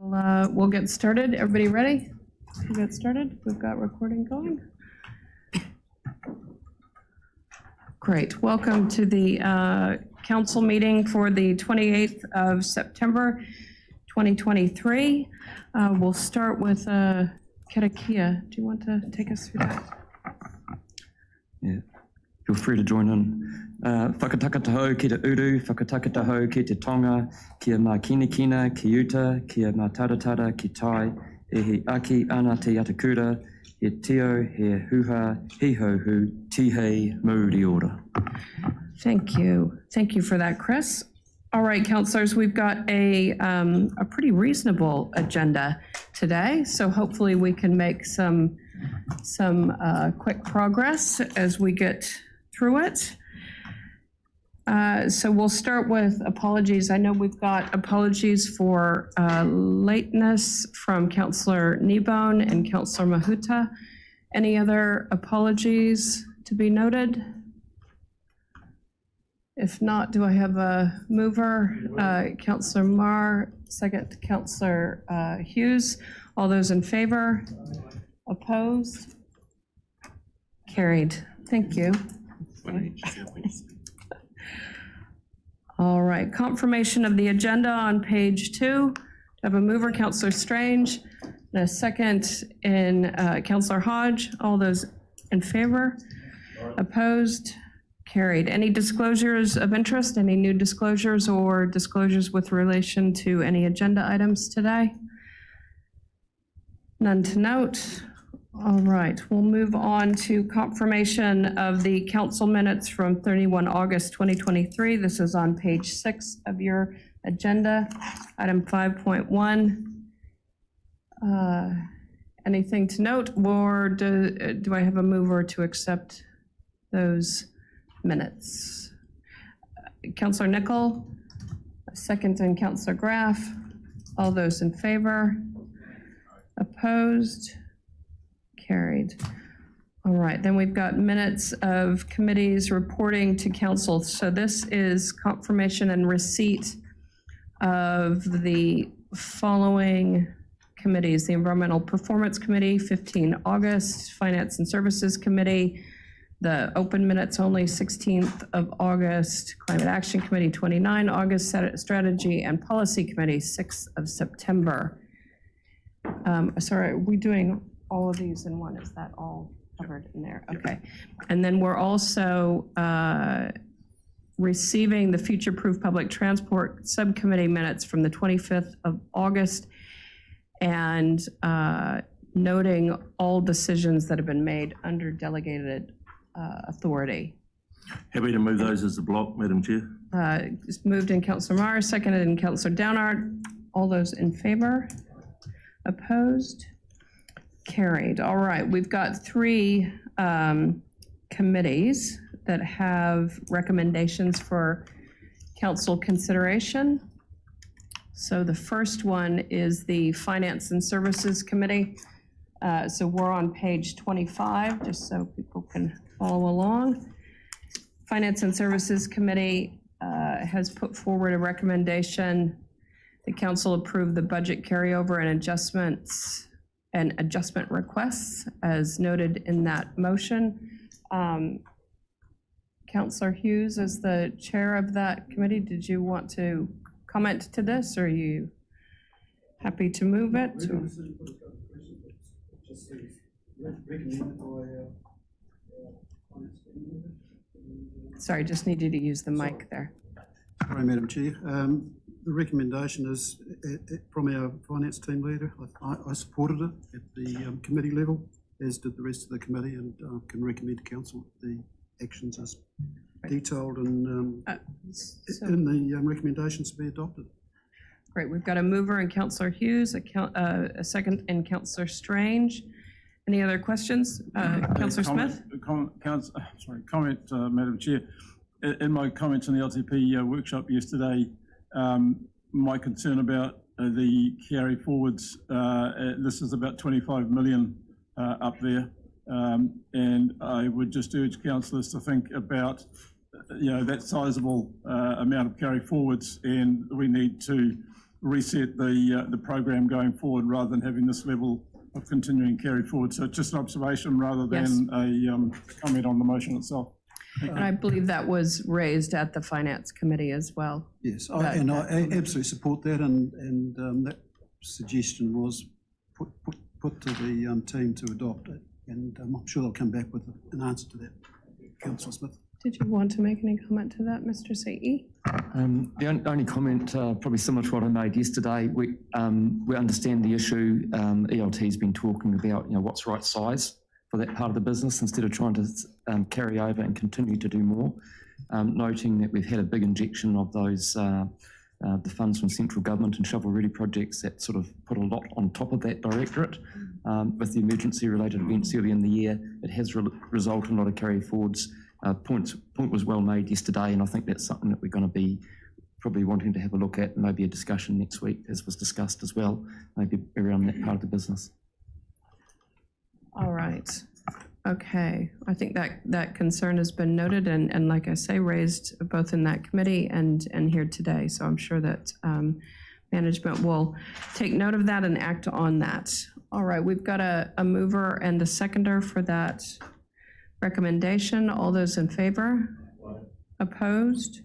We'll get started. Everybody ready? We'll get started. We've got recording going. Great. Welcome to the council meeting for the 28th of September, 2023. We'll start with Karakia. Do you want to take us through that? Yeah. Feel free to join in. Whakataka taho ki te uru, whakataka taho ki te tonga, kia mā kinakina, ki uta, kia mā taratara, ki tai, e he aki ana te atakura, he tio, he huha, he hohu, tihei, mauri ora. Thank you. Thank you for that, Chris. All right, councillors, we've got a pretty reasonable agenda today, so hopefully we can make some quick progress as we get through it. So we'll start with apologies. I know we've got apologies for lateness from Councillor Kneebone and Councillor Mahuta. Any other apologies to be noted? If not, do I have a mover? Councillor Marr, second Councillor Hughes. All those in favor? Opposed? Carried. Thank you. All right, confirmation of the agenda on page 2. I have a mover, Councillor Strange, and a second in Councillor Hodge. All those in favor? Opposed? Carried. Any disclosures of interest? Any new disclosures or disclosures with relation to any agenda items today? None to note. All right, we'll move on to confirmation of the council minutes from 31 August 2023. This is on page 6 of your agenda, item 5.1. Anything to note, or do I have a mover to accept those minutes? Councillor Nicol, second, and Councillor Graff. All those in favor? Opposed? Carried. All right, then we've got minutes of committees reporting to council. So this is confirmation and receipt of the following committees: the Environmental Performance Committee, 15 August, Finance and Services Committee, the open minutes only, 16th of August, Climate Action Committee, 29 August, Strategy and Policy Committee, 6th of September. Sorry, are we doing all of these in one? Is that all covered in there? Okay. And then we're also receiving the Future Proof Public Transport Subcommittee minutes from the 25th of August and noting all decisions that have been made under delegated authority. Happy to move those as a block, Madam Chair. It's moved in Councillor Marr, seconded in Councillor Downard. All those in favor? Opposed? Carried. All right, we've got 3 committees that have recommendations for council consideration. So the first one is the Finance and Services Committee. So we're on page 25, just so people can follow along. Finance and Services Committee has put forward a recommendation. The council approved the budget carryover and adjustments and adjustment requests as noted in that motion. Councillor Hughes, as the chair of that committee, did you want to comment to this, or are you happy to move it? Sorry, just need you to use the mic there. Sorry, Madam Chair. The recommendation is from our finance team leader. I supported it at the committee level, as did the rest of the committee, and can recommend to council the actions as detailed in the recommendations to be adopted. Great. We've got a mover in Councillor Hughes, a second in Councillor Strange. Any other questions? Councillor Smith? Comment, Madam Chair. In my comments in the LTP workshop yesterday, my concern about the carry forwards, this is about 25 million up there, and I would just urge councillors to think about that sizable amount of carry forwards, and we need to reset the program going forward rather than having this level of continuing carried forward. So it's just an observation rather than a comment on the motion itself. And I believe that was raised at the Finance Committee as well. Yes, I absolutely support that, and that suggestion was put to the team to adopt it, and I'm sure they'll come back with an answer to that. Councillor Smith. Did you want to make any comment to that, Mr. Sa'i? The only comment, probably similar to what I made yesterday, we understand the issue. ELT's been talking about, what's the right size for that part of the business instead of trying to carry over and continue to do more. Noting that we've had a big injection of those the funds from central government and shovel-ready projects that sort of put a lot on top of that directorate. With the emergency-related events early in the year, it has resulted in a lot of carry-forwards. Point was well made yesterday, and I think that's something that we're going to be probably wanting to have a look at, and maybe a discussion next week, as was discussed as well, maybe around that part of the business. All right. Okay. I think that concern has been noted and like I say, raised both in that committee and here today. So I'm sure that management will take note of that and act on that. All right. We've got a mover and a seconder for that recommendation. All those in favor? Opposed?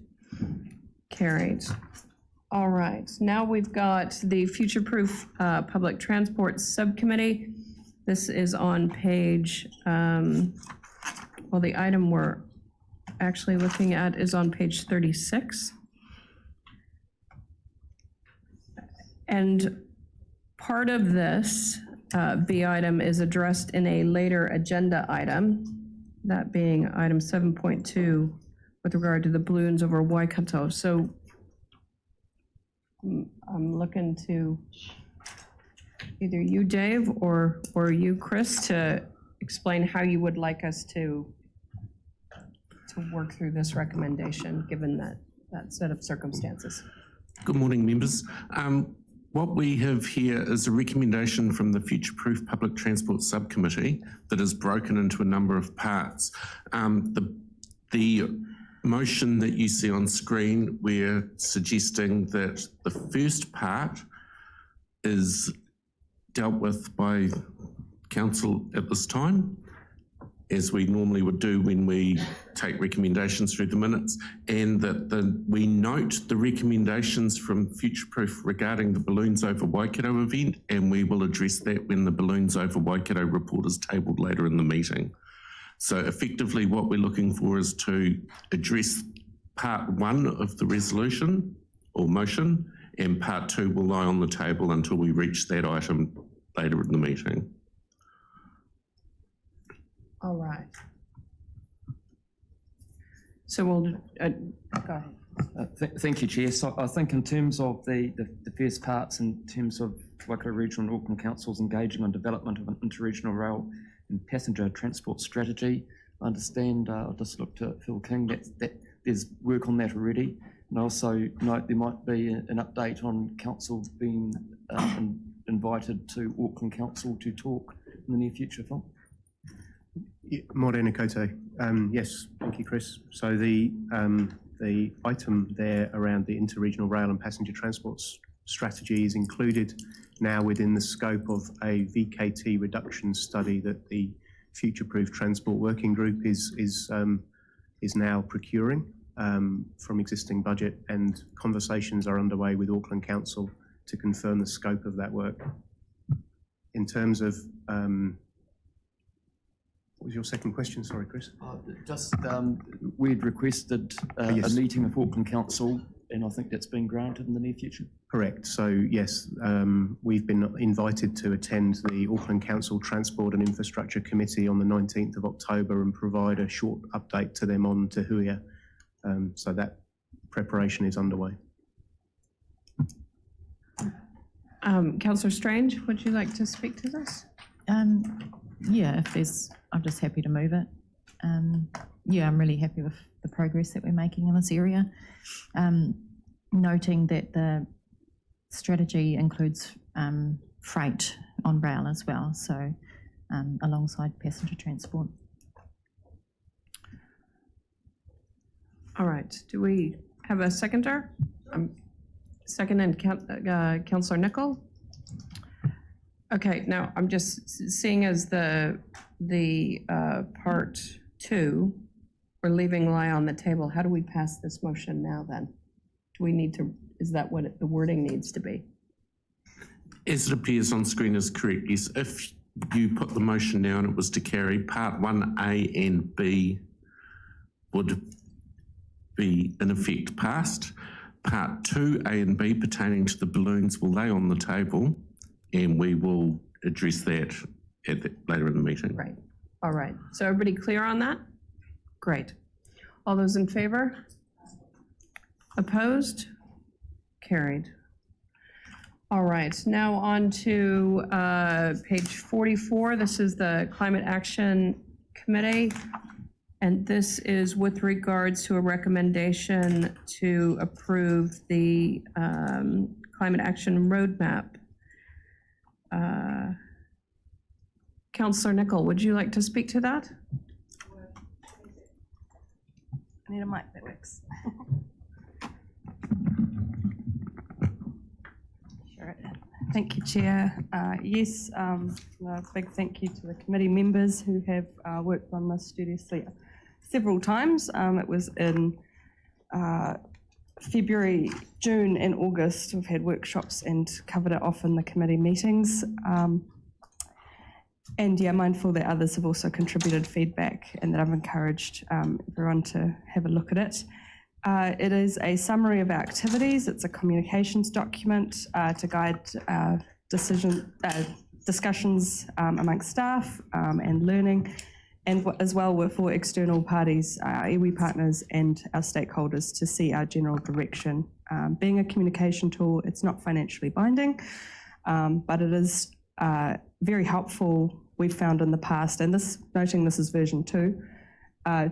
Carried. All right. Now we've got the Future Proof Public Transport Subcommittee. This is on page, well, the item we're actually looking at is on page 36. And part of this B item is addressed in a later agenda item, that being item 7.2 with regard to the balloons over Waikato. So I'm looking to either you, Dave, or you, Chris, to explain how you would like us to work through this recommendation, given that set of circumstances. Good morning, members. What we have here is a recommendation from the Future Proof Public Transport Subcommittee that is broken into a number of parts. The motion that you see on screen, we're suggesting that the first part is dealt with by council at this time, as we normally would do when we take recommendations through the minutes, and that we note the recommendations from Future Proof regarding the Balloons Over Waikato event, and we will address that when the Balloons Over Waikato report is tabled later in the meeting. So effectively what we're looking for is to address part one of the resolution or motion, and part two will lie on the table until we reach that item later in the meeting. All right. So we'll, go ahead. Thank you, Chair. So I think in terms of the first parts, in terms of Waikato Regional and Auckland Councils engaging on development of an interregional rail and passenger transport strategy, I understand, I'll just look to Phil King, that there's work on that already. And I also note there might be an update on council being invited to Auckland Council to talk in the near future, Phil. Yeah, Morena Koto. Yes, thank you, Chris. So the item there around the interregional rail and passenger transport strategy is included now within the scope of a VKT reduction study that the Future Proof Transport Working Group is now procuring from existing budget, and conversations are underway with Auckland Council to confirm the scope of that work. In terms of what was your second question? Sorry, Chris. We'd requested yes. a meeting of Auckland Council, and I think that's been granted in the near future. Correct. So yes, we've been invited to attend the Auckland Council Transport and Infrastructure Committee on the 19th of October and provide a short update to them on Te Huia. So that preparation is underway. Councillor Strange, would you like to speak to this? Yeah, if there's, I'm just happy to move it. Yeah, I'm really happy with the progress that we're making in this area. Noting that the strategy includes freight on rail as well, so alongside passenger transport. All right, do we have a seconder? Second, and Councillor Nicol. Okay, now I'm just seeing as the part 2, we're leaving lie on the table. How do we pass this motion now then? Do we need to, is that what the wording needs to be? As it appears on screen is correct, yes. If you put the motion down, it was to carry part 1A and B would be in effect passed. Part 2A and B pertaining to the balloons will lay on the table, and we will address that later in the meeting. Right. All right. So everybody clear on that? Great. All those in favor? Opposed? Carried. All right. Now on to page 44. This is the Climate Action Committee. And this is with regards to a recommendation to approve the Climate Action Roadmap. Councillor Nicol, would you like to speak to that? I need a mic that works. Sure. Thank you, Chair. Yes, a big thank you to the committee members who have worked on this studiously several times. It was in February, June and August. We've had workshops and covered it off in the committee meetings. And yeah, mindful that others have also contributed feedback and that I've encouraged everyone to have a look at it. It is a summary of our activities. It's a communications document to guide discussions amongst staff and learning, and as well for external parties, our iwi partners and our stakeholders to see our general direction. Being a communication tool, it's not financially binding, but it is very helpful, we've found in the past, and noting this is version 2,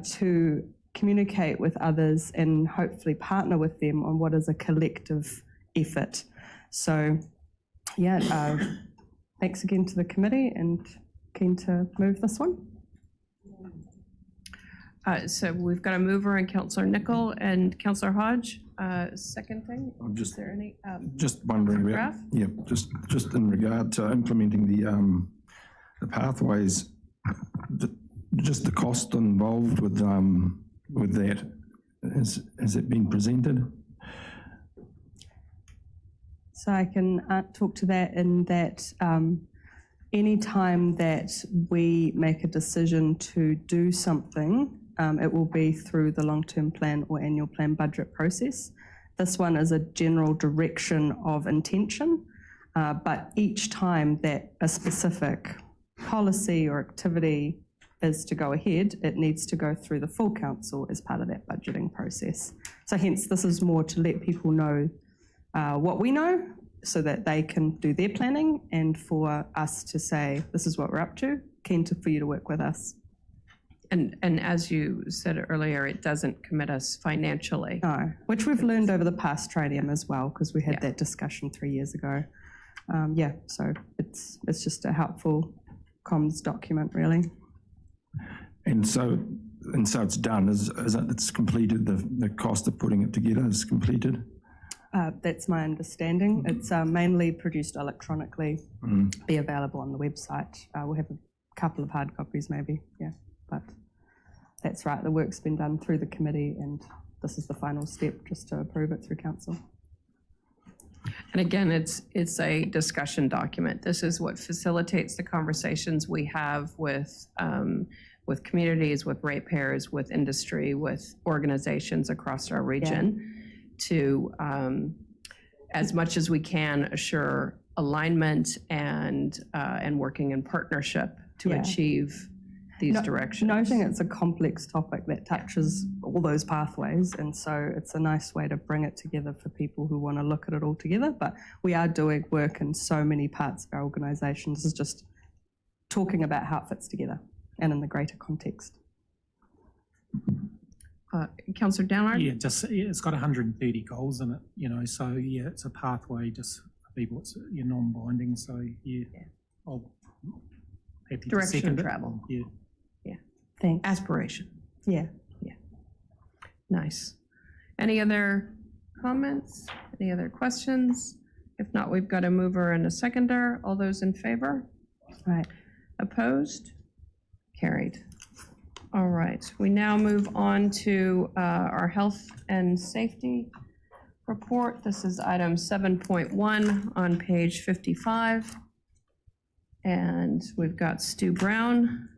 to communicate with others and hopefully partner with them on what is a collective effort. So yeah, thanks again to the committee and keen to move this one. So we've got a mover and Councillor Nicol and Councillor Hodge. Second thing, I'm is there any? Just wondering about, yeah, just in regard to implementing the pathways, just the cost involved with that. Has it been presented? So I can talk to that in that any time that we make a decision to do something, it will be through the long-term plan or annual plan budget process. This one is a general direction of intention, but each time that a specific policy or activity is to go ahead, it needs to go through the full council as part of that budgeting process. So hence this is more to let people know what we know so that they can do their planning, and for us to say, this is what we're up to, keen for you to work with us. And as you said earlier, it doesn't commit us financially. No, which we've learned over the past tritium as well, because we had that discussion 3 years ago. Yeah, so it's just a helpful comms document, really. And so it's done. It's completed. The cost of putting it together is completed. That's my understanding. It's mainly produced electronically, be available on the website. We'll have a couple of hard copies maybe, yeah, but that's right. The work's been done through the committee and this is the final step, just to approve it through council. And again, it's a discussion document. This is what facilitates the conversations we have with communities, with ratepayers, with industry, with organizations across our region to, as much as we can, assure alignment and working in partnership to achieve these directions. Noting it's a complex topic that touches all those pathways, and so it's a nice way to bring it together for people who want to look at it all together. But we are doing work in so many parts of our organisation. This is just talking about how it fits together and in the greater context. Councillor Downard? Yeah, it's got 130 goals in it, so yeah, it's a pathway just for people. It's non-binding, so yeah, I'll happy to Direction second of travel. Yeah. Thanks. Aspiration. Yeah. Nice. Any other comments? Any other questions? If not, we've got a mover and a seconder. All those in favor? Right. Opposed? Carried. All right, we now move on to our health and safety report. This is item 7.1 on page 55. And we've got Stu Brown.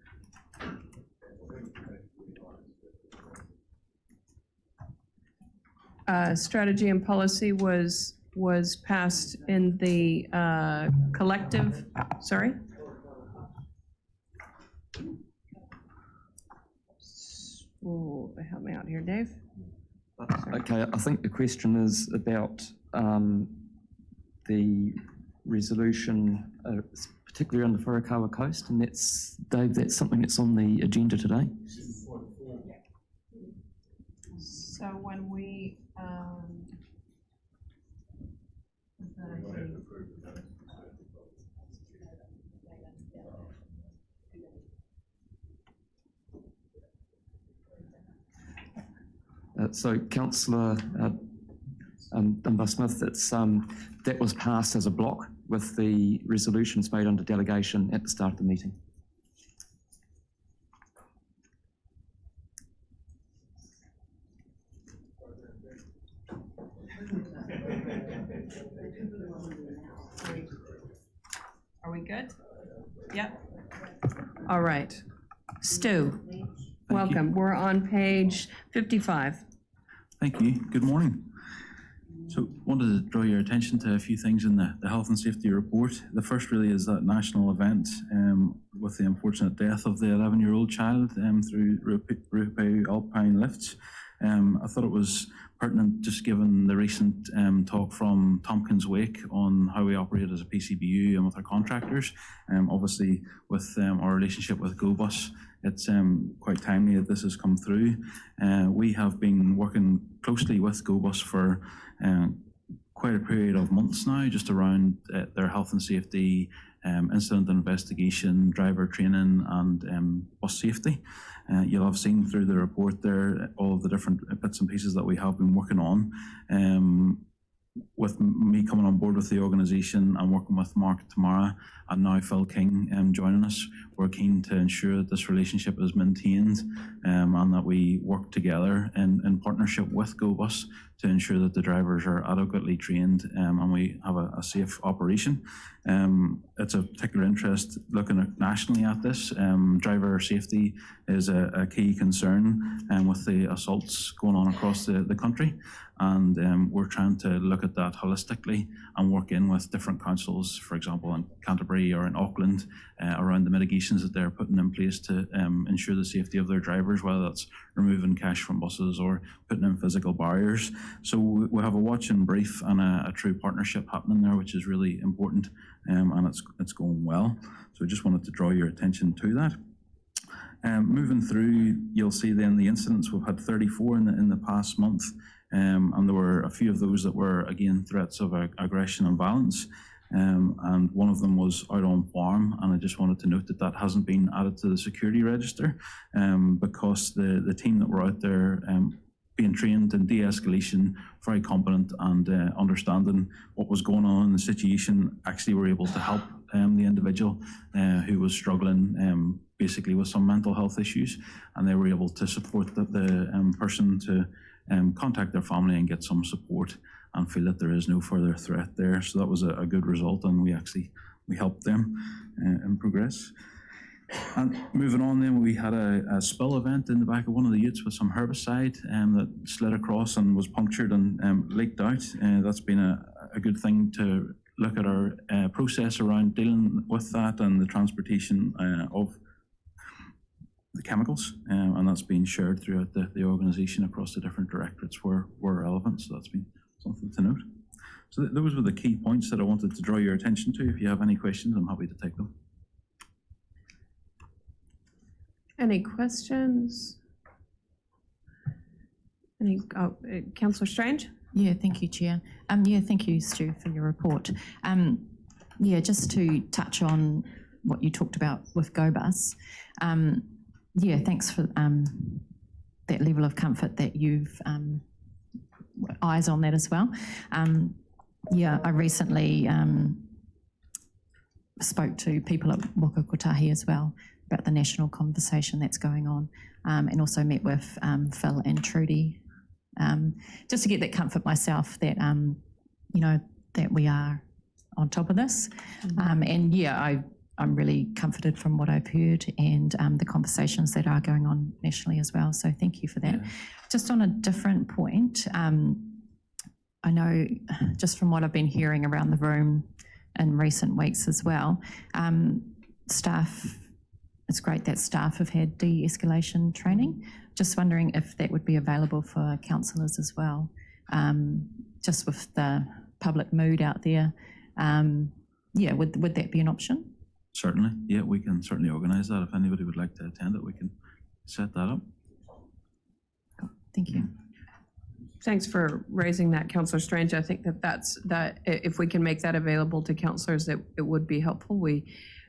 Strategy and policy was passed in the collective, sorry? Oh, help me out here, Dave. Okay, I think the question is about the resolution, particularly on the Wharakawa coast, and that's, Dave, that's something that's on the agenda today. So when we, so Councillor Dunbar-Smith, that was passed as a block with the resolutions made under delegation at the start of the meeting. are we good? Yep. All right. Stu, welcome. We're on page 55. Thank you. Good morning. So wanted to draw your attention to a few things in the health and safety report. The first really is that national event with the unfortunate death of the 11-year-old child through Ruapehu Alpine Lifts. I thought it was pertinent, just given the recent talk from Tompkins Wake on how we operate as a PCBU and with our contractors. Obviously, with our relationship with GoBus, it's quite timely that this has come through. We have been working closely with GoBus for quite a period of months now, just around their health and safety, incident investigation, driver training, and bus safety. You'll have seen through the report there all of the different bits and pieces that we have been working on. With me coming on board with the organisation and working with Mark Tamara and now Phil King joining us, we're keen to ensure that this relationship is maintained and that we work together in partnership with GoBus to ensure that the drivers are adequately trained and we have a safe operation. It's a particular interest looking at nationally at this. Driver safety is a key concern with the assaults going on across the country, and we're trying to look at that holistically and work in with different councils, for example in Canterbury or in Auckland, around the mitigations that they're putting in place to ensure the safety of their drivers, whether that's removing cash from buses or putting in physical barriers. So we have a watch and brief and a true partnership happening there, which is really important, and it's going well. So I just wanted to draw your attention to that. Moving through, you'll see then the incidents. We've had 34 in the past month, and there were a few of those that were, again, threats of aggression and violence. And one of them was out on farm, and I just wanted to note that that hasn't been added to the security register because the team that were out there being trained in de-escalation, very competent and understanding what was going on in the situation, actually were able to help the individual who was struggling basically with some mental health issues, and they were able to support the person to contact their family and get some support and feel that there is no further threat there. So that was a good result, and we helped them in progress. And moving on then, we had a spill event in the back of one of the utes with some herbicide that slid across and was punctured and leaked out. That's been a good thing to look at our process around dealing with that and the transportation of the chemicals, and that's been shared throughout the organisation across the different directorates where relevant, so that's been something to note. So those were the key points that I wanted to draw your attention to. If you have any questions, I'm happy to take them. Any questions? Councillor Strange? Yeah, thank you, Chair. Yeah, thank you, Stu, for your report. Yeah, just to touch on what you talked about with GoBus. Yeah, thanks for that level of comfort that you've eyes on that as well. Yeah, I recently spoke to people at Waka Kotahi as well about the national conversation that's going on, and also met with Phil and Trudy, just to get that comfort myself that, you know, that we are on top of this. And yeah, I'm really comforted from what I've heard and the conversations that are going on nationally as well. So thank you for that. Yeah. Just on a different point, I know just from what I've been hearing around the room in recent weeks as well, staff, it's great that staff have had de-escalation training. Just wondering if that would be available for councillors as well, just with the public mood out there. Yeah, would that be an option? Certainly, yeah, we can certainly organise that. If anybody would like to attend it, we can set that up. Cool. Thank you. Thanks for raising that, Councillor Strange. I think that if we can make that available to councillors, it would be helpful.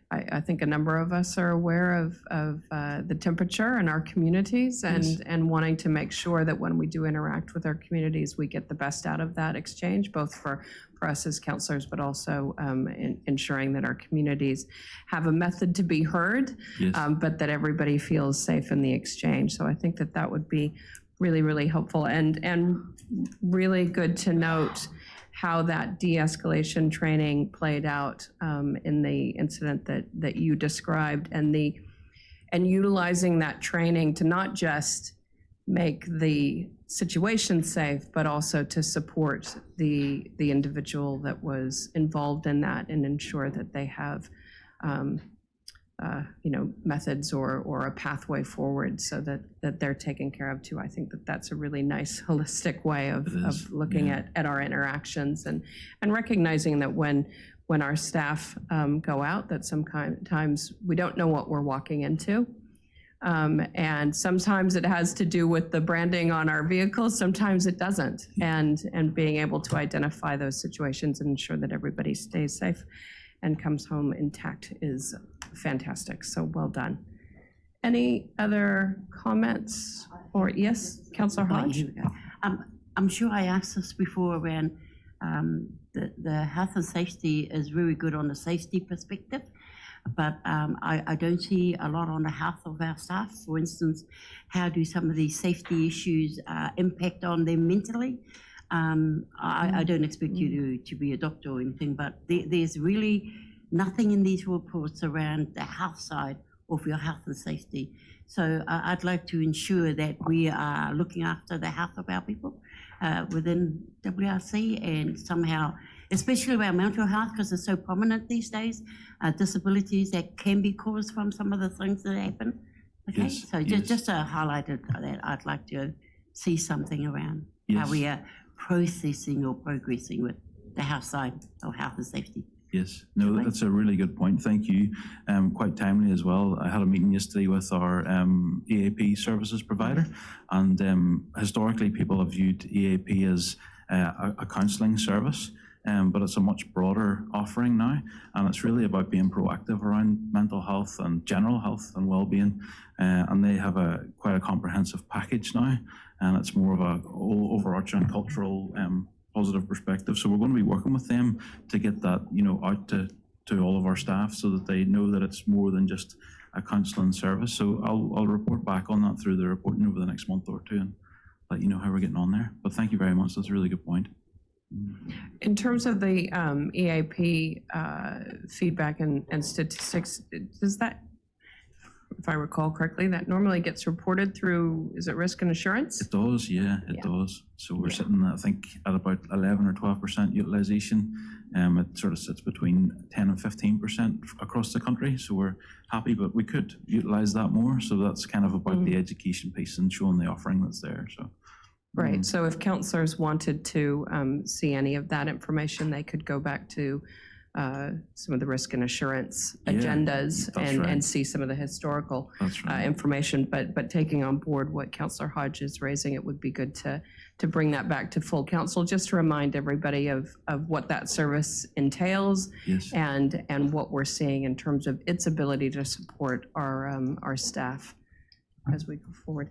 I think a number of us are aware of the temperature in our communities and wanting to make sure that when we do interact with our communities, we get the best out of that exchange, both for us as councillors, but also ensuring that our communities have a method to be heard, but that everybody feels safe in the exchange. So I think that would be really, really helpful and really good to note how that de-escalation training played out in the incident that you described, and utilizing that training to not just make the situation safe, but also to support the individual that was involved in that and ensure that they have you know, methods or a pathway forward so that they're taken care of too. I think that's a really nice holistic way of looking at our interactions and recognizing that when our staff go out, that sometimes we don't know what we're walking into. And sometimes it has to do with the branding on our vehicles, sometimes it doesn't. And being able to identify those situations and ensure that everybody stays safe and comes home intact is fantastic. So well done. Any other comments? Or yes, Councillor Hodge? Here we go. I'm sure I asked this before around the health and safety is very good on the safety perspective, but I don't see a lot on the health of our staff. For instance, how do some of these safety issues impact on them mentally? I don't expect you to be a doctor or anything, but there's really nothing in these reports around the health side of your health and safety. So I'd like to ensure that we are looking after the health of our people within WRC, and somehow, especially around mental health, because it's so prominent these days, disabilities that can be caused from some of the things that happen. Okay, so just to highlight it, that I'd like to see something around how we are processing or progressing with the health side of health and safety. Yes, no, that's a really good point. Thank you. Quite timely as well. I had a meeting yesterday with our EAP services provider, and historically people have viewed EAP as a counselling service, but it's a much broader offering now, and it's really about being proactive around mental health and general health and well-being, and they have quite a comprehensive package now, and it's more of a overarching cultural positive perspective. So we're going to be working with them to get that, you know, out to all of our staff so that they know that it's more than just a counselling service. So I'll report back on that through the reporting over the next month or two and let you know how we're getting on there. But thank you very much. That's a really good point. In terms of the EAP feedback and statistics, does that, if I recall correctly, that normally gets reported through, is it risk and assurance? It does, yeah, it does. So we're sitting, I think, at about 11 or 12% utilisation. It sort of sits between 10 and 15% across the country. So we're happy, but we could utilise that more. So that's kind of about the education piece and showing the offering that's there. So. Right, so if councillors wanted to see any of that information, they could go back to some of the risk and assurance agendas and see some of the historical information, but taking on board what Councillor Hodge is raising, it would be good to bring that back to full council, just to remind everybody of what that service entails and what we're seeing in terms of its ability to support our staff as we go forward.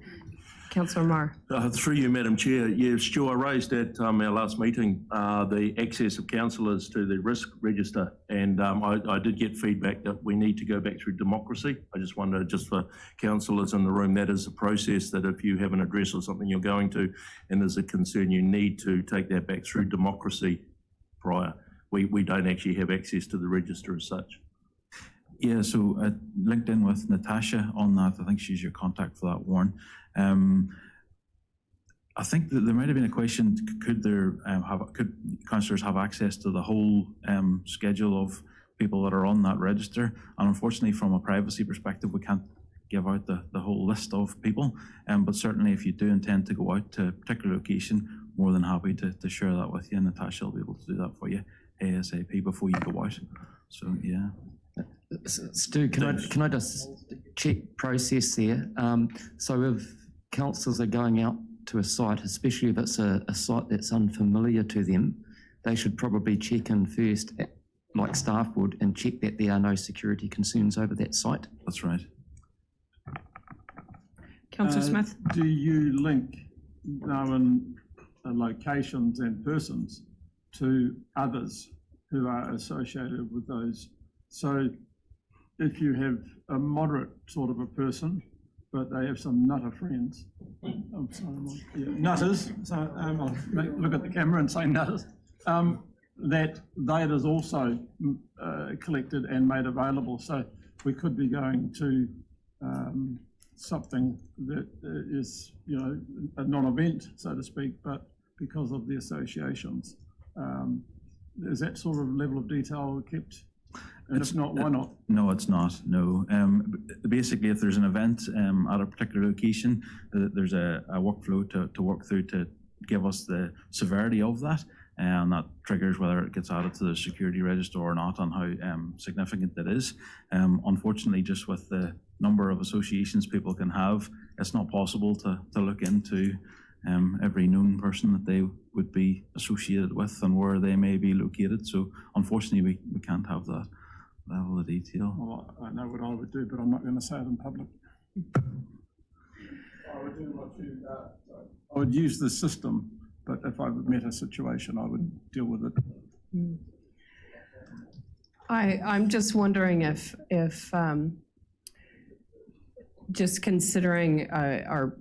Councillor Marr. Through you, Madam Chair. Yeah, Stu, I raised at our last meeting the access of councillors to the risk register, and I did get feedback that we need to go back through democracy. I just wonder, just for councillors in the room, that is a process that if you have an address or something you're going to, and there's a concern, you need to take that back through democracy prior. We don't actually have access to the register as such. Yeah, so I linked in with Natasha on that. I think she's your contact for that, Warren. I think that there might have been a question: could councillors have access to the whole schedule of people that are on that register? And unfortunately, from a privacy perspective, we can't give out the whole list of people. But certainly, if you do intend to go out to a particular location, more than happy to share that with you. And Natasha will be able to do that for you ASAP before you go out. So yeah. Stu, can I just check process there? So if councillors are going out to a site, especially if it's a site that's unfamiliar to them, they should probably check in first, like staff would, and check that there are no security concerns over that site. That's right. Councillor Smith. Do you link known locations and persons to others who are associated with those? So if you have a moderate sort of a person, but they have some nutter friends, I'm sorry, nutters, so I'll look at the camera and say nutters, that is also collected and made available. So we could be going to something that is, a non-event, so to speak, but because of the associations. Is that sort of level of detail kept? And if not, why not? No, it's not, no. Basically, if there's an event at a particular location, there's a workflow to work through to give us the severity of that, and that triggers whether it gets added to the security register or not, and how significant it is. Unfortunately, just with the number of associations people can have, it's not possible to look into every known person that they would be associated with and where they may be located. So unfortunately, we can't have that level of detail. Well, I know what I would do, but I'm not going to say it in public. I would use the system, but if I met a situation, I would deal with it. I'm just wondering if just considering our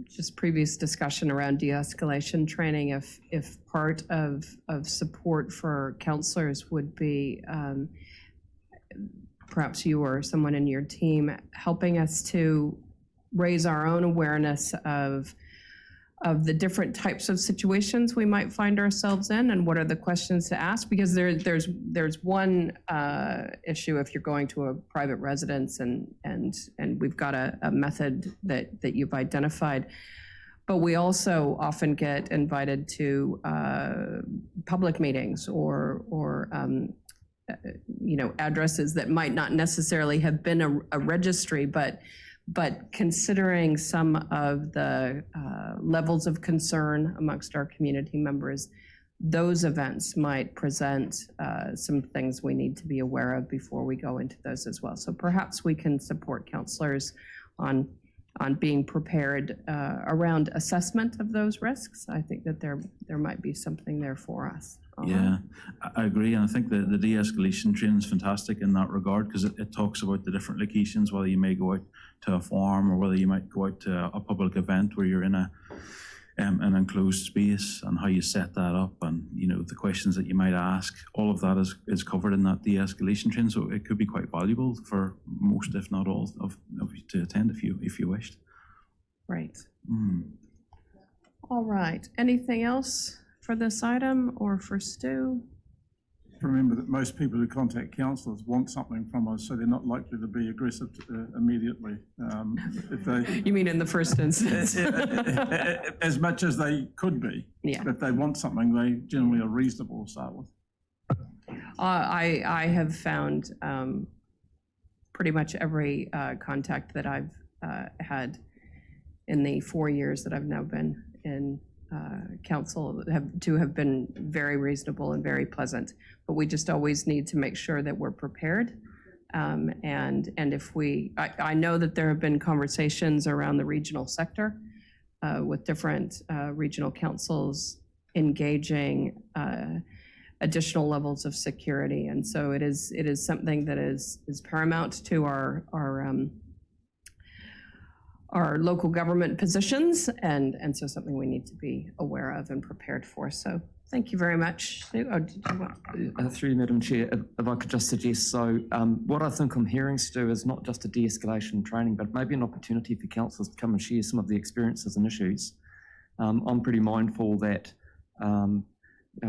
just previous discussion around de-escalation training, if part of support for councillors would be perhaps you or someone in your team helping us to raise our own awareness of the different types of situations we might find ourselves in, and what are the questions to ask, because there's one issue if you're going to a private residence and we've got a method that you've identified, but we also often get invited to public meetings or addresses that might not necessarily have been a registry, but considering some of the levels of concern amongst our community members, those events might present some things we need to be aware of before we go into those as well. So perhaps we can support councillors on being prepared around assessment of those risks. I think that there might be something there for us. Yeah, I agree, and I think the de-escalation training is fantastic in that regard, because it talks about the different locations, whether you may go out to a farm or whether you might go out to a public event where you're in an enclosed space, and how you set that up, and the questions that you might ask. All of that is covered in that de-escalation training, so it could be quite valuable for most, if not all, of you to attend if you wished. Right. All right. Anything else for this item or for Stu? Remember that most people who contact councillors want something from us, so they're not likely to be aggressive immediately. If they, you mean in the first instance? As much as they could be. Yeah. If they want something, they generally are reasonable to start with. I have found pretty much every contact that I've had in the 4 years that I've now been in council have been very reasonable and very pleasant, but we just always need to make sure that we're prepared. And if I know that there have been conversations around the regional sector with different regional councils engaging additional levels of security. And so it is something that is paramount to our local government positions, and so something we need to be aware of and prepared for. So thank you very much. Sue, did you want? Through you, Madam Chair, if I could just suggest, so what I think I'm hearing, Stu, is not just a de-escalation training, but maybe an opportunity for councillors to come and share some of the experiences and issues. I'm pretty mindful that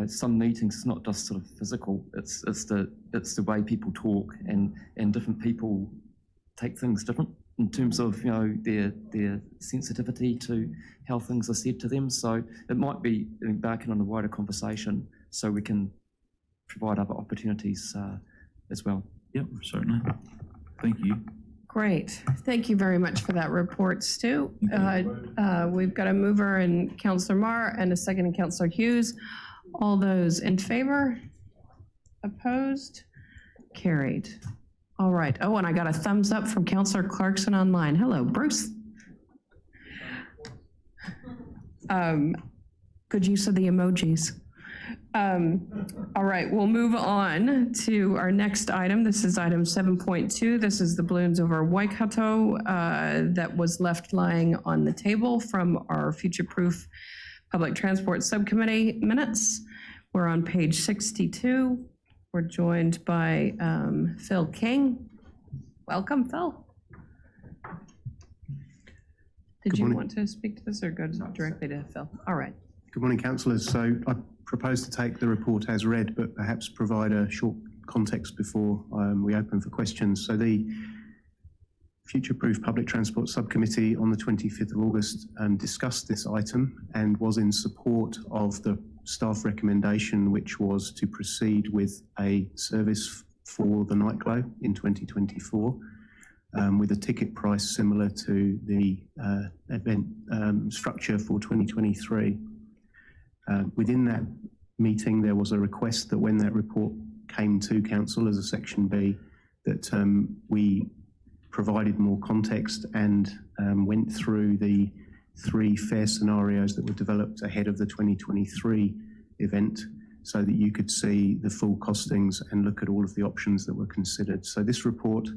some meetings, it's not just sort of physical, it's the way people talk, and different people take things different in terms of, you know, their sensitivity to how things are said to them. So it might be embarking on a wider conversation so we can provide other opportunities as well. Yep, certainly. Thank you. Great. Thank you very much for that report, Stu. We've got a mover in Councillor Marr and a second in Councillor Hughes. All those in favor? Opposed? Carried. All right. Oh, and I got a thumbs up from Councillor Clarkson online. Hello, Bruce. Good use of the emojis. All right, we'll move on to our next item. This is item 7.2. This is the balloons over Waikato that was left lying on the table from our future-proof public transport subcommittee minutes. We're on page 62. We're joined by Phil King. Welcome, Phil. Did you want to speak to this or go directly to Phil? All right. Good morning, councillors. So I propose to take the report as read, but perhaps provide a short context before we open for questions. So the Future-Proof Public Transport Subcommittee on the 25th of August discussed this item and was in support of the staff recommendation, which was to proceed with a service for the Nightglow in 2024 with a ticket price similar to the event structure for 2023. Within that meeting, there was a request that when that report came to council as a section B, that we provided more context and went through the 3 fare scenarios that were developed ahead of the 2023 event so that you could see the full costings and look at all of the options that were considered. So this report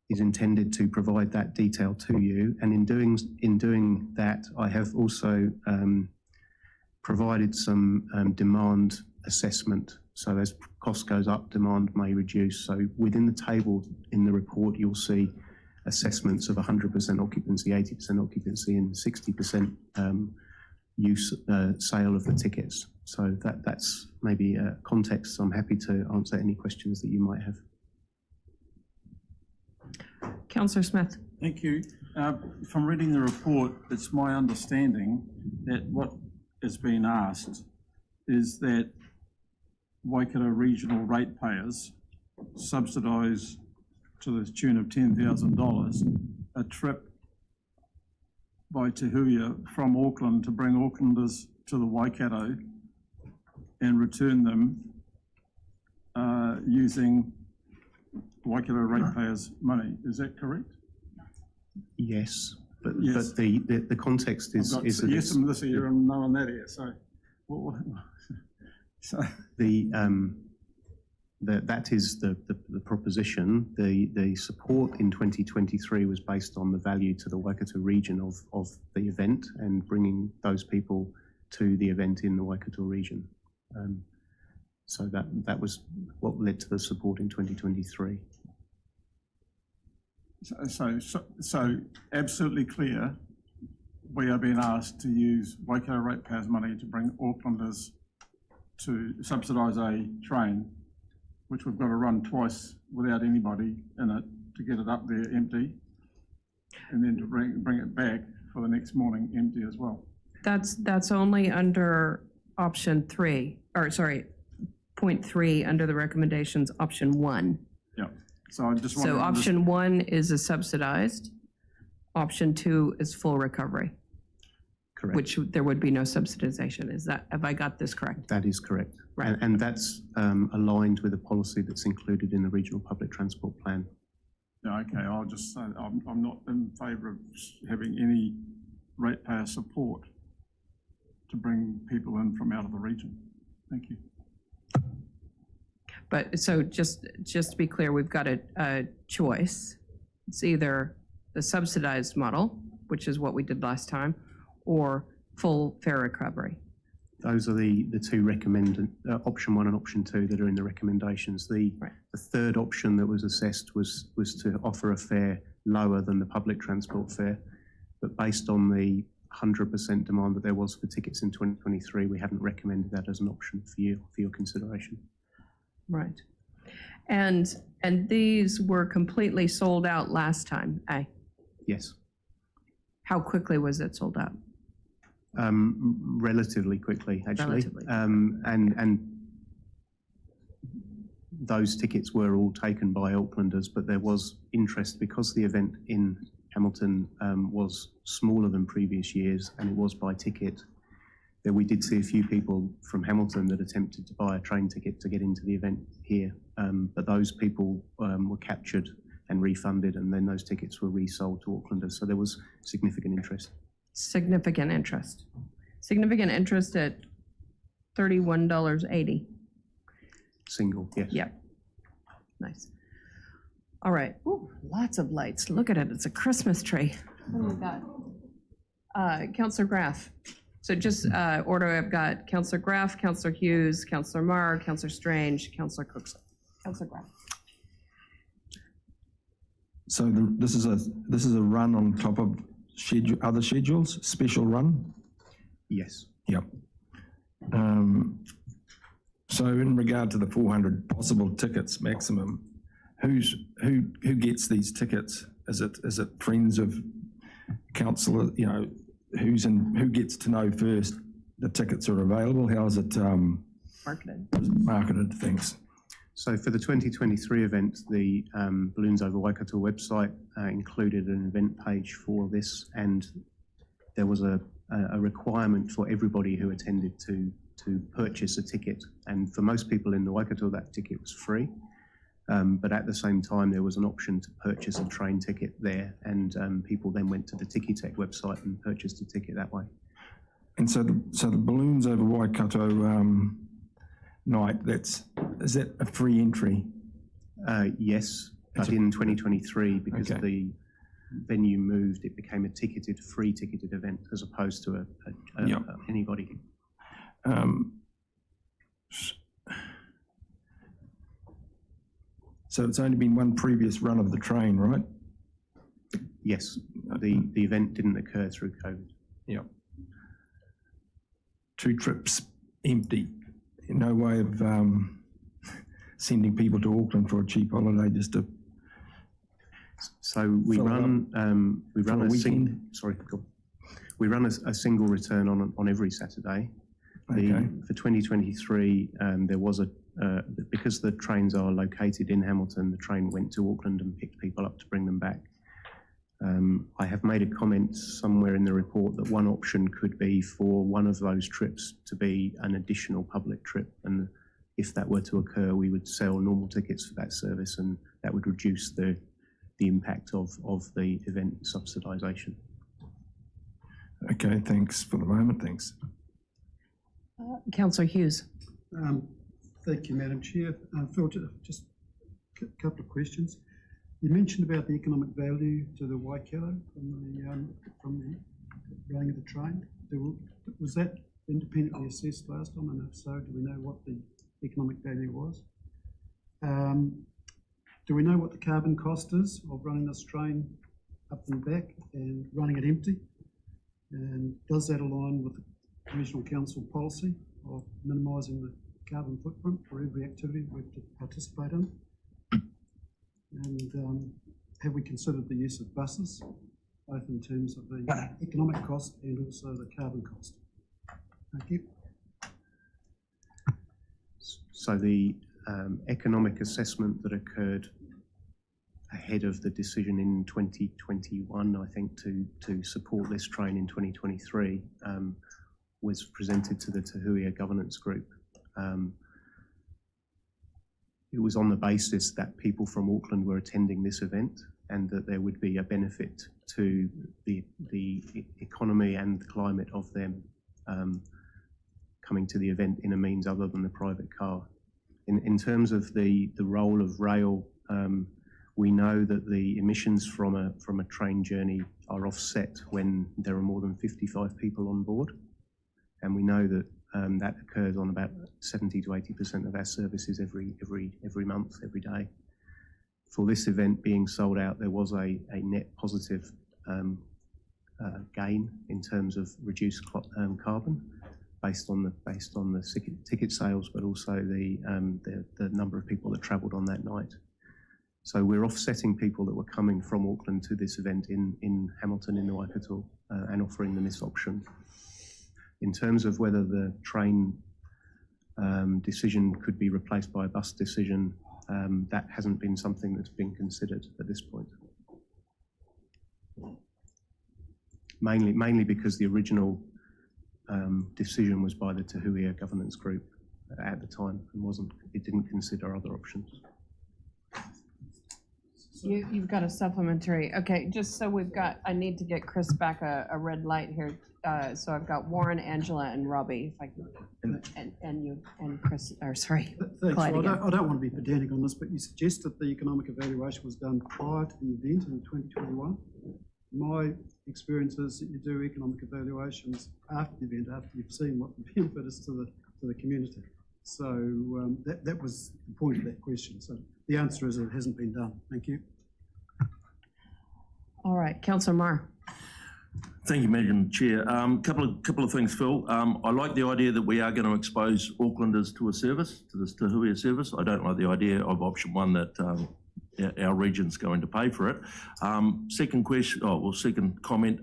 is intended to provide that detail to you, and in doing that, I have also provided some demand assessment. So as cost goes up, demand may reduce. So within the table in the report, you'll see assessments of 100% occupancy, 80% occupancy, and 60% sale of the tickets. So that's maybe a context. So I'm happy to answer any questions that you might have. Councillor Smith. Thank you. From reading the report, it's my understanding that what is being asked is that Waikato Regional ratepayers subsidise to the tune of $10,000 a trip by Te Huia from Auckland to bring Aucklanders to the Waikato and return them using Waikato ratepayers' money. Is that correct? Yes, but, yes. But the context is that yes, I'm this here and no on that here. So, that is the proposition. The support in 2023 was based on the value to the Waikato region of the event and bringing those people to the event in the Waikato region. So that was what led to the support in 2023. So absolutely clear, we are being asked to use Waikato ratepayers' money to bring Aucklanders to subsidise a train, which we've got to run twice without anybody in it to get it up there empty, and then to bring it back for the next morning empty as well. That's only under option 3, or sorry, point 3 under the recommendations, option 1. Yeah. So I just want. So option 1 is a subsidized. Option 2 is full recovery. Correct. Which there would be no subsidization. Is that, have I got this correct? That is correct. Right. And that's aligned with a policy that's included in the Regional Public Transport Plan. Yeah, okay, I'll just say I'm not in favour of having any ratepayer support to bring people in from out of the region. Thank you. But so just to be clear, we've got a choice. It's either the subsidized model, which is what we did last time, or full fare recovery. Those are the two recommended, option 1 and option 2 that are in the recommendations. The third option that was assessed was to offer a fare lower than the public transport fare, but based on the 100% demand that there was for tickets in 2023, we haven't recommended that as an option for your consideration. Right. And these were completely sold out last time, eh? Yes. How quickly was it sold out? Relatively quickly, actually. Relatively. And those tickets were all taken by Aucklanders, but there was interest because the event in Hamilton was smaller than previous years and it was by ticket. That we did see a few people from Hamilton that attempted to buy a train ticket to get into the event here, but those people were captured and refunded, and then those tickets were resold to Aucklanders. So there was significant interest. Significant interest. Significant interest at $31.80. Single, yes. Yep. Nice. All right. Ooh, lots of lights. Look at it. It's a Christmas tree. What do we got? Councillor Graff. So just order, I've got Councillor Graff, Councillor Hughes, Councillor Marr, Councillor Strange, Councillor Cookson. Councillor Graff. So this is a run on top of other schedules, special run? Yes. Yep. So in regard to the 400 possible tickets maximum, who gets these tickets? Is it friends of councillor? You know, who gets to know first the tickets are available? How is it marketed? Marketed, thanks. So for the 2023 event, the Balloons Over Waikato website included an event page for this, and there was a requirement for everybody who attended to purchase a ticket. And for most people in the Waikato, that ticket was free. But at the same time, there was an option to purchase a train ticket there, and people then went to the Tikitech website and purchased a ticket that way. And so the Balloons Over Waikato night, is that a free entry? Yes, but in 2023, because the venue moved, it became a free ticketed event as opposed to anybody. So it's only been one previous run of the train, right? Yes, the event didn't occur through COVID. Yeah. 2 trips empty. No way of sending people to Auckland for a cheap holiday just to. So we run a single return on every Saturday. For 2023, there was because the trains are located in Hamilton, the train went to Auckland and picked people up to bring them back. I have made a comment somewhere in the report that one option could be for one of those trips to be an additional public trip, and if that were to occur, we would sell normal tickets for that service, and that would reduce the impact of the event subsidisation. Okay, thanks for the moment, thanks. Councillor Hughes. Thank you, Madam Chair. Phil, just a couple of questions. You mentioned about the economic value to the Waikato from the running of the train. Was that independently assessed last time, and if so, do we know what the economic value was? Do we know what the carbon cost is of running this train up and back and running it empty? And does that align with the Regional Council policy of minimising the carbon footprint for every activity we have to participate in? And have we considered the use of buses, both in terms of the economic cost and also the carbon cost? Thank you. So the economic assessment that occurred ahead of the decision in 2021, I think, to support this train in 2023, was presented to the Tahuia Governance Group. It was on the basis that people from Auckland were attending this event, and that there would be a benefit to the economy and the climate of them coming to the event in a means other than the private car. In terms of the role of rail, we know that the emissions from a train journey are offset when there are more than 55 people on board, and we know that that occurs on about 70 to 80% of our services every month, every day. For this event being sold out, there was a net positive gain in terms of reduced carbon based on the ticket sales, but also the number of people that travelled on that night. So we're offsetting people that were coming from Auckland to this event in Hamilton in the Waikato and offering them this option. In terms of whether the train decision could be replaced by a bus decision, that hasn't been something that's been considered at this point. Mainly because the original decision was by the Te Huia governance group at the time and it didn't consider other options. You've got a supplementary. Okay, just so I need to get Chris back a red light here. So I've got Warren, Angela, and Robbie, if I can, and you, and Chris, or sorry. Thanks. Clyde Well, again. I don't want to be pedantic on this, but you suggested the economic evaluation was done prior to the event in 2021. My experience is that you do economic evaluations after the event, after you've seen what the benefit is to the community. So that was the point of that question. So the answer is it hasn't been done. Thank you. All right, Councillor Marr. Thank you, Madam Chair. Couple of things, Phil. I like the idea that we are going to expose Aucklanders to a service, to this Te Huia service. I don't like the idea of option one that our region's going to pay for it. Second comment,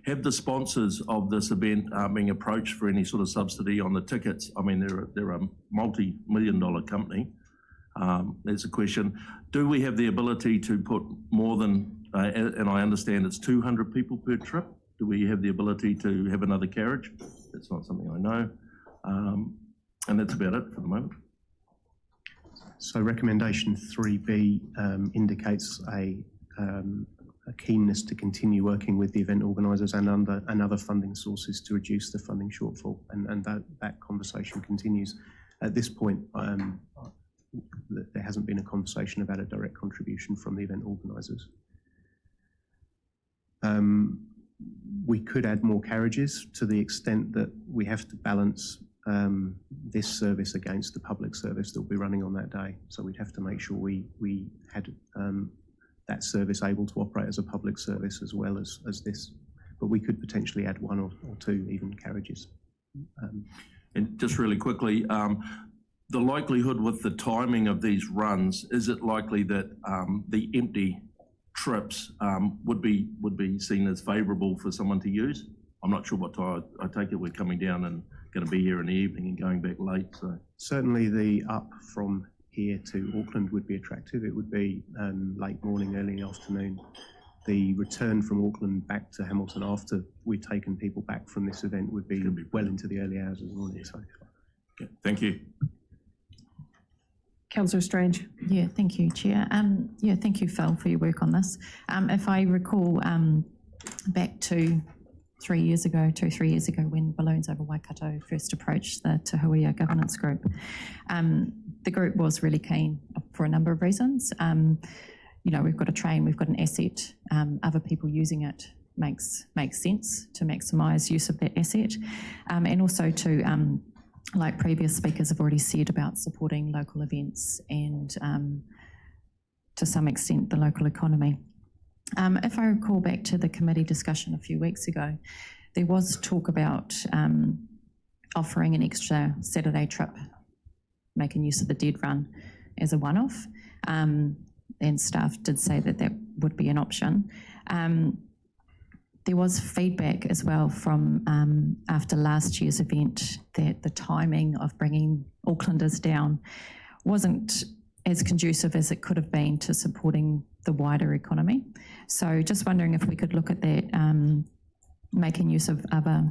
have the sponsors of this event being approached for any sort of subsidy on the tickets? I mean, they're a multi-million-dollar company. There's a question. Do we have the ability to put more than, and I understand it's 200 people per trip, do we have the ability to have another carriage? That's not something I know. And that's about it for the moment. So recommendation 3B indicates a keenness to continue working with the event organisers and other funding sources to reduce the funding shortfall, and that conversation continues. At this point, there hasn't been a conversation about a direct contribution from the event organisers. We could add more carriages to the extent that we have to balance this service against the public service that will be running on that day. So we'd have to make sure we had that service able to operate as a public service as well as this. But we could potentially add one or two even carriages. And just really quickly, the likelihood with the timing of these runs, is it likely that the empty trips would be seen as favourable for someone to use? I'm not sure what time. I take it we're coming down and going to be here in the evening and going back late. So certainly the up from here to Auckland would be attractive. It would be late morning, early afternoon. The return from Auckland back to Hamilton after we've taken people back from this event would be well into the early hours of the morning. So, okay, thank you. Councillor Strange. Yeah, thank you, Chair. Yeah, thank you, Phil, for your work on this. If I recall back to 3 years ago, 2-3 years ago, when Balloons Over Waikato first approached the Te Huia governance group, the group was really keen for a number of reasons. You know, we've got a train, we've got an asset, other people using it makes sense to maximise use of that asset, and also to, like previous speakers have already said, about supporting local events and to some extent the local economy. If I recall back to the committee discussion a few weeks ago, there was talk about offering an extra Saturday trip, making use of the dead run as a one-off, and staff did say that that would be an option. There was feedback as well from after last year's event that the timing of bringing Aucklanders down wasn't as conducive as it could have been to supporting the wider economy. So just wondering if we could look at that, making use of other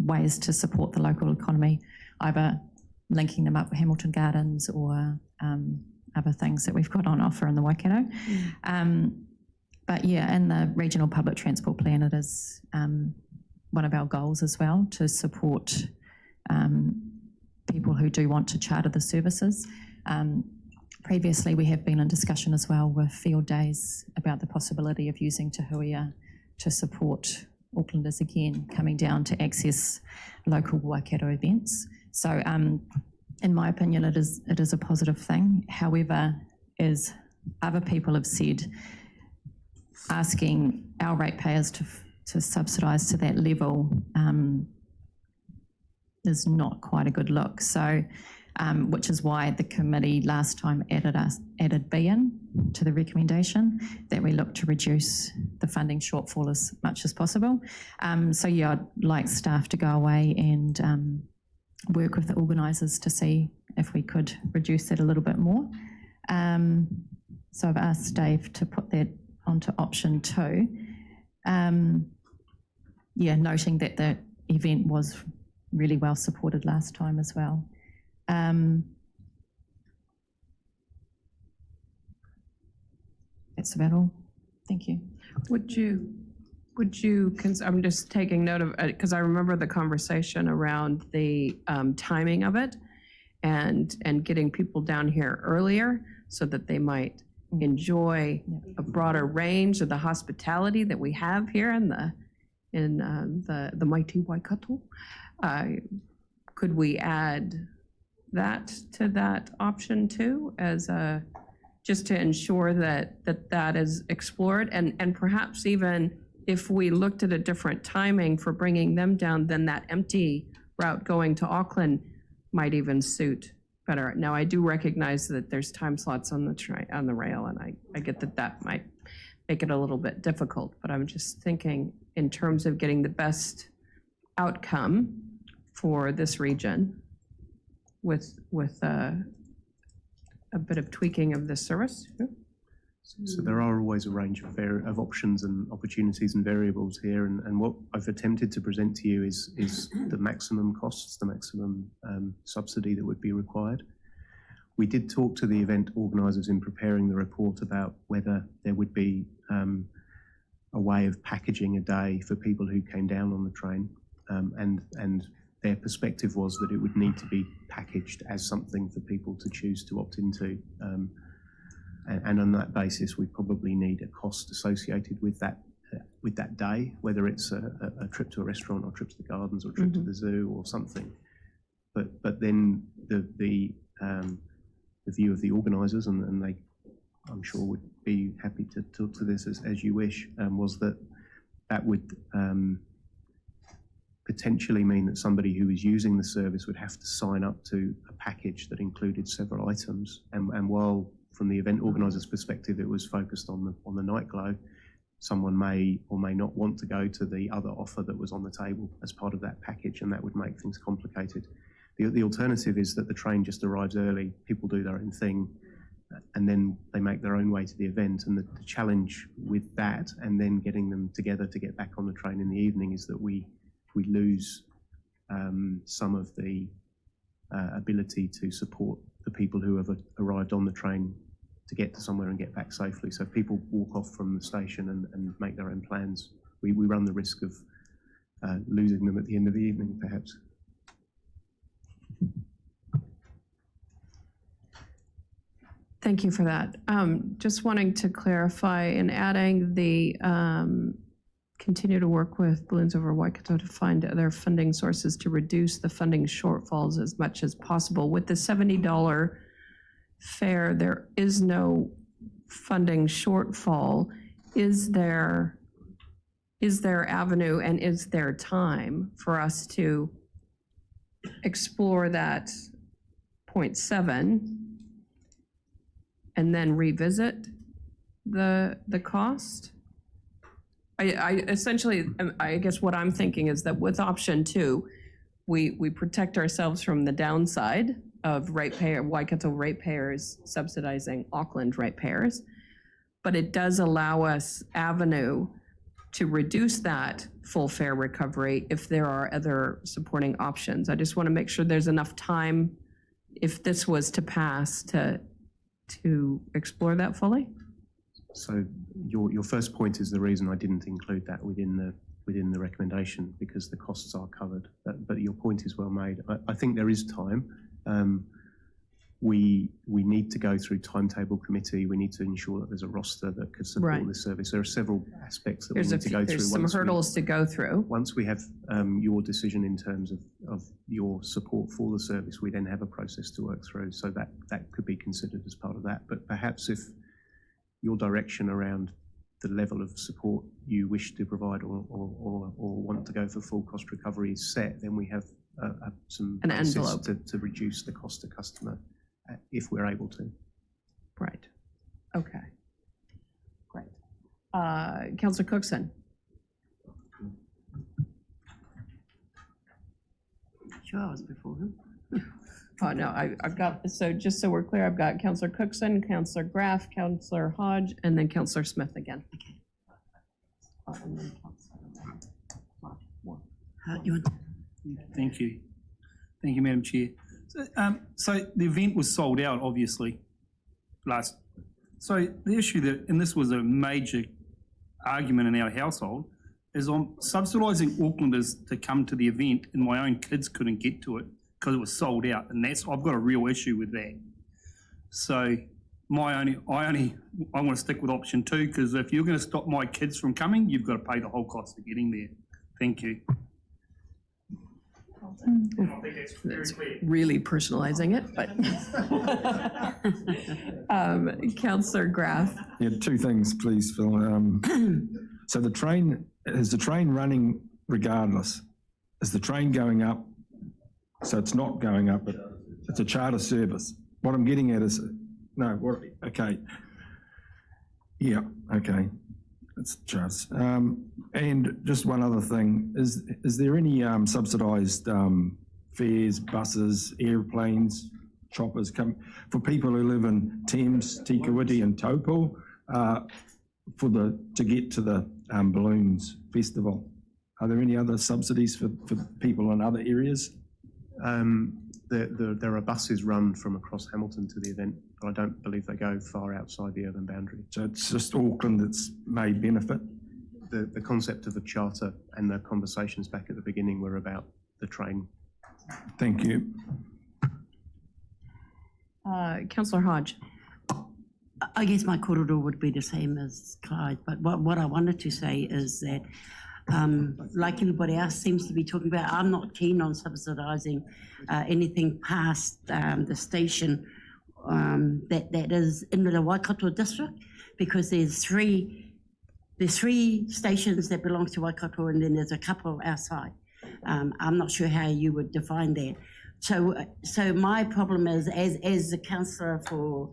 ways to support the local economy, either linking them up with Hamilton Gardens or other things that we've got on offer in the Waikato. But yeah, in the regional public transport plan, it is one of our goals as well to support people who do want to charter the services. Previously, we have been in discussion as well with Field Days about the possibility of using Te Huia to support Aucklanders again coming down to access local Waikato events. So in my opinion, it is a positive thing. However, as other people have said, asking our ratepayers to subsidise to that level is not quite a good look. So, which is why the committee last time added B in to the recommendation that we look to reduce the funding shortfall as much as possible. So yeah, I'd like staff to go away and work with the organisers to see if we could reduce that a little bit more. So I've asked Dave to put that onto option 2. Yeah, noting that the event was really well supported last time as well. That's about all. Thank you. Would you, I'm just taking note of it, because I remember the conversation around the timing of it and getting people down here earlier so that they might enjoy a broader range of the hospitality that we have here in the mighty Waikato. Could we add that to that option too, as a, just to ensure that is explored, and perhaps even if we looked at a different timing for bringing them down, then that empty route going to Auckland might even suit better. Now, I do recognize that there's time slots on the rail, and I get that might make it a little bit difficult, but I'm just thinking in terms of getting the best outcome for this region with a bit of tweaking of the service. So there are always a range of options and opportunities and variables here, and what I've attempted to present to you is the maximum costs, the maximum subsidy that would be required. We did talk to the event organisers in preparing the report about whether there would be a way of packaging a day for people who came down on the train, and their perspective was that it would need to be packaged as something for people to choose to opt into. And on that basis, we probably need a cost associated with that day, whether it's a trip to a restaurant or a trip to the gardens or a trip to the zoo or something. But then the view of the organisers, and they, I'm sure, would be happy to talk to this as you wish, was that would potentially mean that somebody who is using the service would have to sign up to a package that included several items. And while from the event organiser's perspective it was focused on the night glow, someone may or may not want to go to the other offer that was on the table as part of that package, and that would make things complicated. The alternative is that the train just arrives early, people do their own thing, and then they make their own way to the event. And the challenge with that, and then getting them together to get back on the train in the evening, is that we lose some of the ability to support the people who have arrived on the train to get to somewhere and get back safely. So if people walk off from the station and make their own plans, we run the risk of losing them at the end of the evening, perhaps. Thank you for that. Just wanting to clarify, in adding the continue to work with Balloons Over Waikato to find other funding sources to reduce the funding shortfalls as much as possible. With the $70 fare, there is no funding shortfall. Is there avenue and is there time for us to explore that 0.7 and then revisit the cost? I essentially, I guess what I'm thinking is that with option 2, we protect ourselves from the downside of Waikato ratepayers subsidizing Auckland ratepayers, but it does allow us avenue to reduce that full fare recovery if there are other supporting options. I just want to make sure there's enough time, if this was to pass, to to explore that fully? So your first point is the reason I didn't include that within the recommendation, because the costs are covered. But your point is well made. I think there is time. We need to go through timetable committee. We need to ensure that there's a roster that could support the service. There are several aspects that we need to go through. There's some hurdles to go through. Once we have your decision in terms of your support for the service, we then have a process to work through. So that could be considered as part of that. But perhaps if your direction around the level of support you wish to provide or want to go for full cost recovery is set, then we have some an process envelope to reduce the cost to customer if we're able to. Right. Okay. Great. Councillor Cookson. Sure, I was before him. Oh, no, I've got, so just so we're clear, I've got Councillor Cookson, Councillor Graff, Councillor Hodge, and then Councillor Smith again. Okay. Thank you. Thank you, Madam Chair. So the event was sold out, obviously, So the issue that, and this was a major argument in our household, is on subsidising Aucklanders to come to the event, and my own kids couldn't get to it because it was sold out, and I've got a real issue with that. So I want to stick with option 2, because if you're going to stop my kids from coming, you've got to pay the whole cost of getting there. Thank you. That's really personalizing it, but Councillor Graff. Yeah, 2 things, please, Phil. So is the train running regardless? Is the train going up? So it's not going up, but it's a charter service. What I'm getting at is, okay. Yeah, okay. It's just, and just one other thing, is there any subsidised fares, buses, airplanes, choppers for people who live in Thames, Tikawiti and Taupo to get to the Balloons Festival? Are there any other subsidies for people in other areas? There are buses run from across Hamilton to the event, but I don't believe they go far outside the urban boundary. So it's just Auckland that's may benefit? The concept of the charter and the conversations back at the beginning were about the train. Thank you. Councillor Hodge. I guess my kororo would be the same as Clyde, but what I wanted to say is that like everybody else seems to be talking about, I'm not keen on subsidising anything past the station that is in the Waikato district, because there's three stations that belong to Waikato, and then there's a couple outside. I'm not sure how you would define that. So my problem is, as the councillor for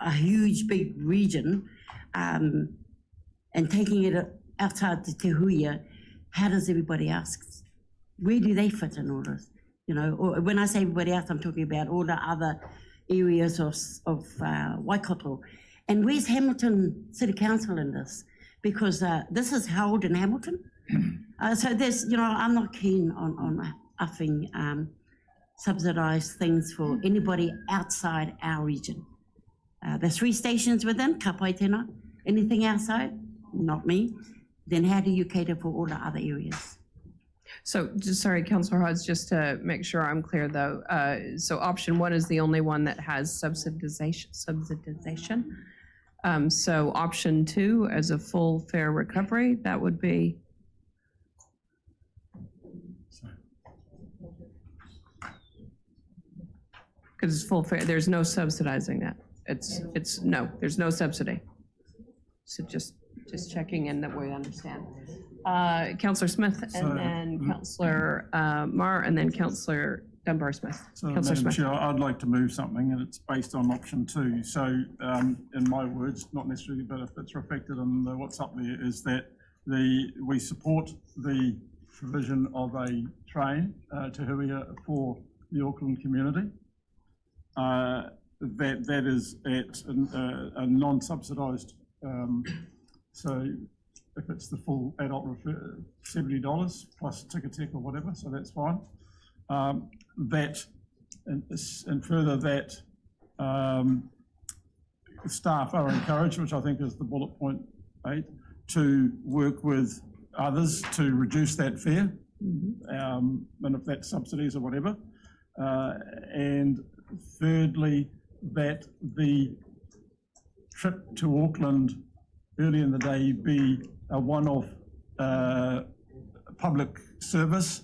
a huge big region, and taking it outside the Te Huia, how does everybody else, where do they fit in all this? You know, or when I say everybody else, I'm talking about all the other areas of Waikato. And where's Hamilton City Council in this? Because this is held in Hamilton. So there's, I'm not keen on upping subsidised things for anybody outside our region. There's 3 stations within, ka pai tēnā. Anything outside, not me. Then how do you cater for all the other areas? So, sorry, Councillor Hodge, just to make sure I'm clear though. So option 1 is the only one that has subsidization. So option 2 as a full fare recovery, that would be. Because it's full fare, there's no subsidizing that. No, there's no subsidy. So just checking in that we understand. Councillor Smith, and then Councillor Marr, and then Councillor Dunbar-Smith. So, Madam Chair, I'd like to move something, and it's based on option 2. So, in my words, not necessarily, but if it's reflected in what's up there, is that we support the provision of a train to Huia for the Auckland community. That is at a non-subsidised. So if it's the full adult $70 plus ticket or whatever, so that's fine. And further that staff are encouraged, which I think is the bullet point 8, to work with others to reduce that fare, and if that's subsidies or whatever. And thirdly, that the trip to Auckland early in the day be a one-off public service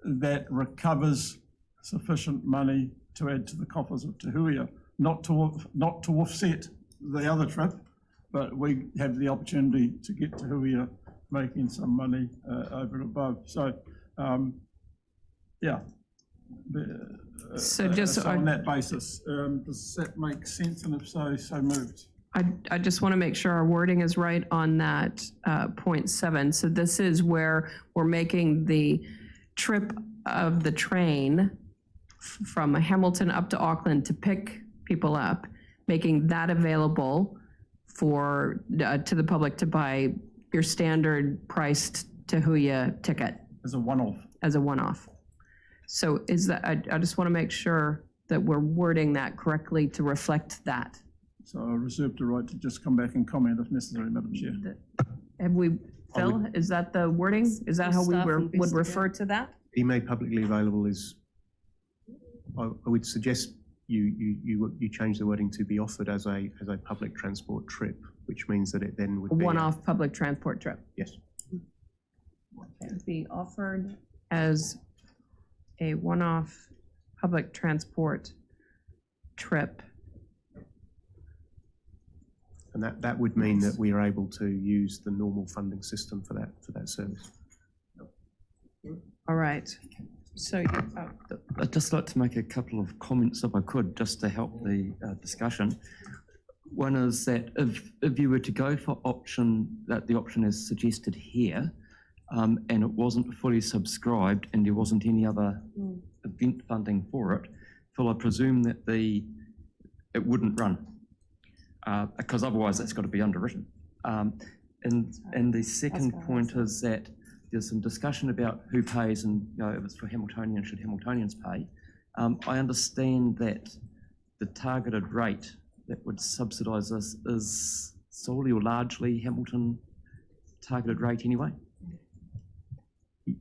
that recovers sufficient money to add to the coffers of Te Huia, not to offset the other trip, but we have the opportunity to get Te Huia making some money over and above. So, yeah. So just on that basis, does that make sense? And if so, so moved. I just want to make sure our wording is right on that point 7. So this is where we're making the trip of the train from Hamilton up to Auckland to pick people up, making that available for to the public to buy your standard priced Te Huia ticket. As a one-off. As a one-off. So is that, I just want to make sure that we're wording that correctly to reflect that. So I reserve the right to just come back and comment if necessary, Madam Chair. Have we, Phil, is that the wording? Is that how we would refer to that? Be made publicly available is, I would suggest you change the wording to be offered as a public transport trip, which means that it then would be one-off public transport trip. Yes. Be offered as a one-off public transport trip. And that would mean that we are able to use the normal funding system for that service. All right. So I'd just like to make a couple of comments, if I could, just to help the discussion. One is that if you were to go for the option as suggested here, and it wasn't fully subscribed and there wasn't any other event funding for it, Phil, I presume that it wouldn't run, because otherwise that's got to be underwritten. And the second point is that there's some discussion about who pays and if it's for Hamiltonians, should Hamiltonians pay. I understand that the targeted rate that would subsidise this is solely or largely Hamilton targeted rate anyway.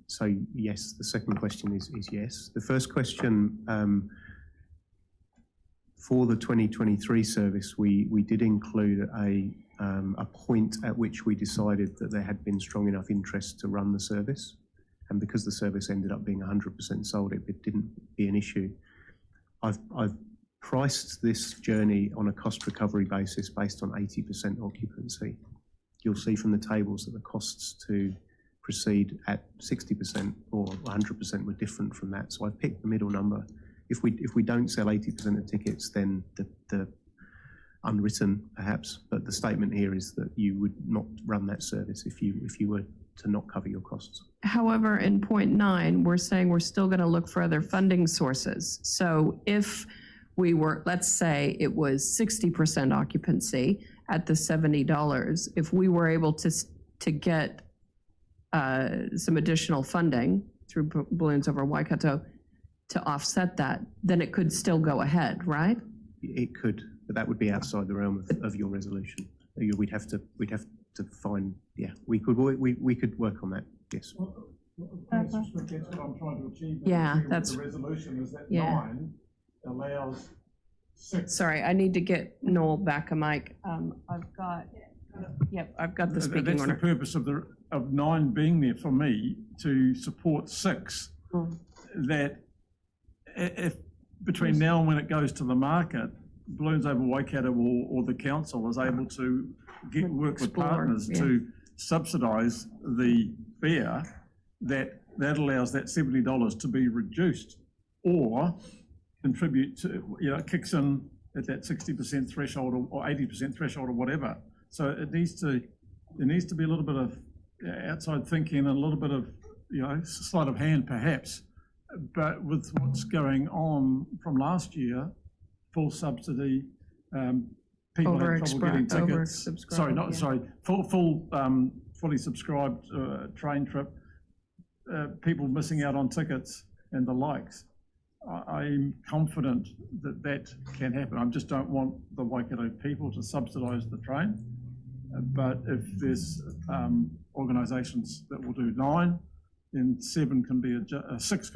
So yes, the second question is yes. The first question, for the 2023 service, we did include a point at which we decided that there had been strong enough interest to run the service. And because the service ended up being 100% sold, it didn't be an issue. I've priced this journey on a cost recovery basis based on 80% occupancy. You'll see from the tables that the costs to proceed at 60% or 100% were different from that. So I picked the middle number. If we don't sell 80% of tickets, then the unwritten perhaps, but the statement here is that you would not run that service if you were to not cover your costs. However, in point 9, we're saying we're still going to look for other funding sources. So if we were, let's say it was 60% occupancy at the $70, if we were able to get some additional funding through Balloons Over Waikato to offset that, then it could still go ahead, right? It could, but that would be outside the realm of your resolution. We'd have to find, yeah, we could work on that, yes. That's what I'm trying to achieve. Yeah, that's the resolution is that 9 allows 6. Sorry, I need to get Noel back a mic. I've got the speaking order. That's the purpose of 9 being there for me, to support 6. That if between now and when it goes to the market, Balloons Over Waikato or the council is able to work with partners to subsidise the fare, that allows that $70 to be reduced, or contribute to, kicks in at that 60% threshold or 80% threshold or whatever. So there needs to be a little bit of outside thinking and a little bit of sleight of hand perhaps. But with what's going on from last year, full subsidy, people had trouble getting tickets. Fully subscribed train trip, people missing out on tickets and the likes. I'm confident that that can happen. I just don't want the Waikato people to subsidise the train. But if there's organisations that will do 9, then 6 can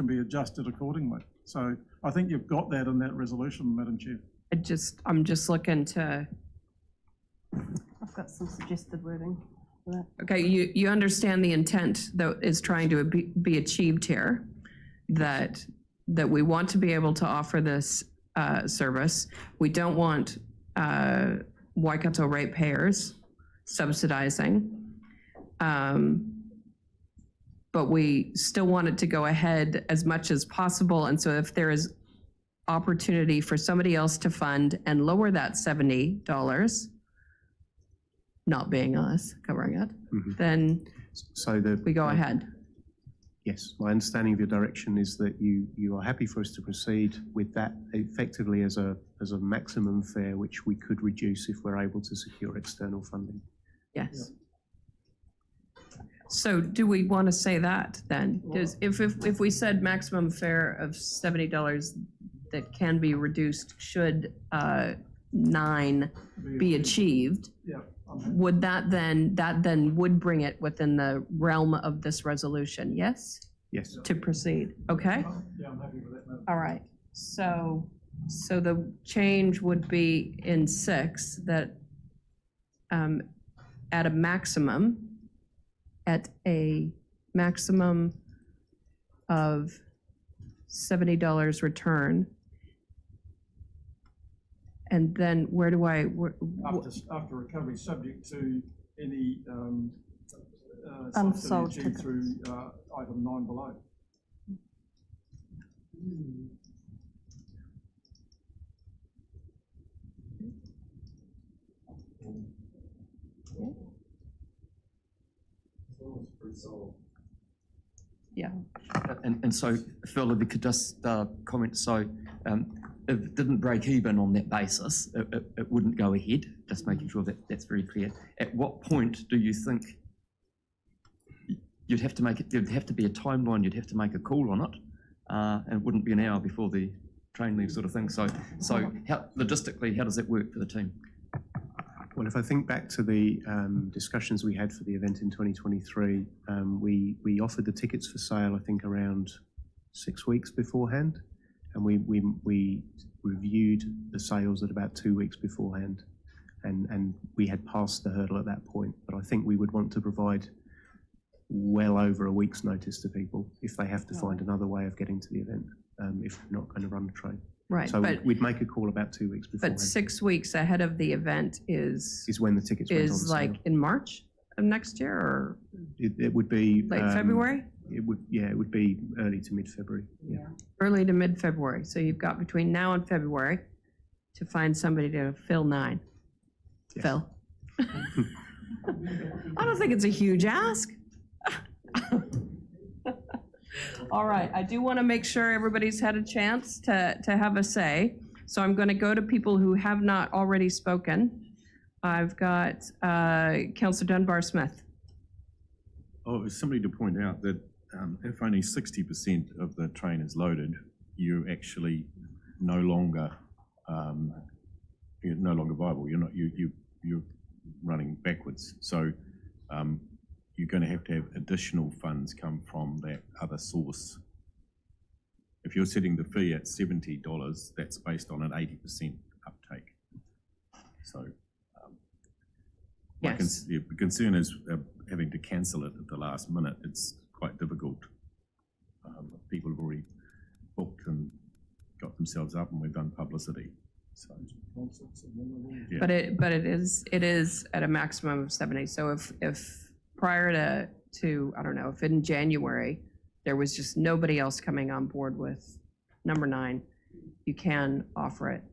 be adjusted accordingly. So I think you've got that in that resolution, Madam Chair. I'm just looking to, I've got some suggested wording for that. okay, you understand the intent that is trying to be achieved here, that we want to be able to offer this service. We don't want Waikato ratepayers subsidizing, but we still want it to go ahead as much as possible. And so if there is opportunity for somebody else to fund and lower that $70, not being us covering it, then we go ahead. Yes, my understanding of your direction is that you are happy for us to proceed with that effectively as a maximum fare, which we could reduce if we're able to secure external funding. Yes. So do we want to say that then? If we said maximum fare of $70 that can be reduced should 9 be achieved, would that then would bring it within the realm of this resolution, yes? Yes. To proceed, okay? Yeah, I'm happy with that, Madam. All right, so the change would be in 6 that at a maximum of $70 return. And then where do I, After recovery, subject to any Unsold subsidy achieved tickets. through item 9 below. yeah, And so, Phil, if you could just comment, so if it didn't break even on that basis, it wouldn't go ahead, just making sure that that's very clear. At what point do you think you'd have to make it, there'd have to be a timeline, you'd have to make a call on it, and it wouldn't be an hour before the train leaves sort of thing. So how, logistically, how does that work for the team? Well, if I think back to the discussions we had for the event in 2023, we offered the tickets for sale, I think, around 6 weeks beforehand, and we reviewed the sales at about 2 weeks beforehand, and we had passed the hurdle at that point. But I think we would want to provide well over a week's notice to people if they have to find another way of getting to the event, if we're not going to run the train. right. So But we'd make a call about 2 weeks beforehand. But 6 weeks ahead of the event is When the tickets went on is sale. like in March of next year or It would be late February? It would be early to mid-February. Yeah. Early to mid-February. So you've got between now and February to find somebody to fill 9. Yes. Phil? I don't think it's a huge ask. All right, I do want to make sure everybody's had a chance to have a say. So I'm going to go to people who have not already spoken. I've got Councillor Dunbar-Smith. Oh, somebody to point out that if only 60% of the train is loaded, you're actually no longer viable. You're running backwards. So you're going to have additional funds come from that other source. If you're setting the fee at $70, that's based on an 80% uptake. So Yes. the concern is having to cancel it at the last minute. It's quite difficult. People have already booked and got themselves up, and we've done publicity. So, yeah. But it is at a maximum of 70. So if prior to I don't know, if in January there was just nobody else coming on board with number 9, you can offer it.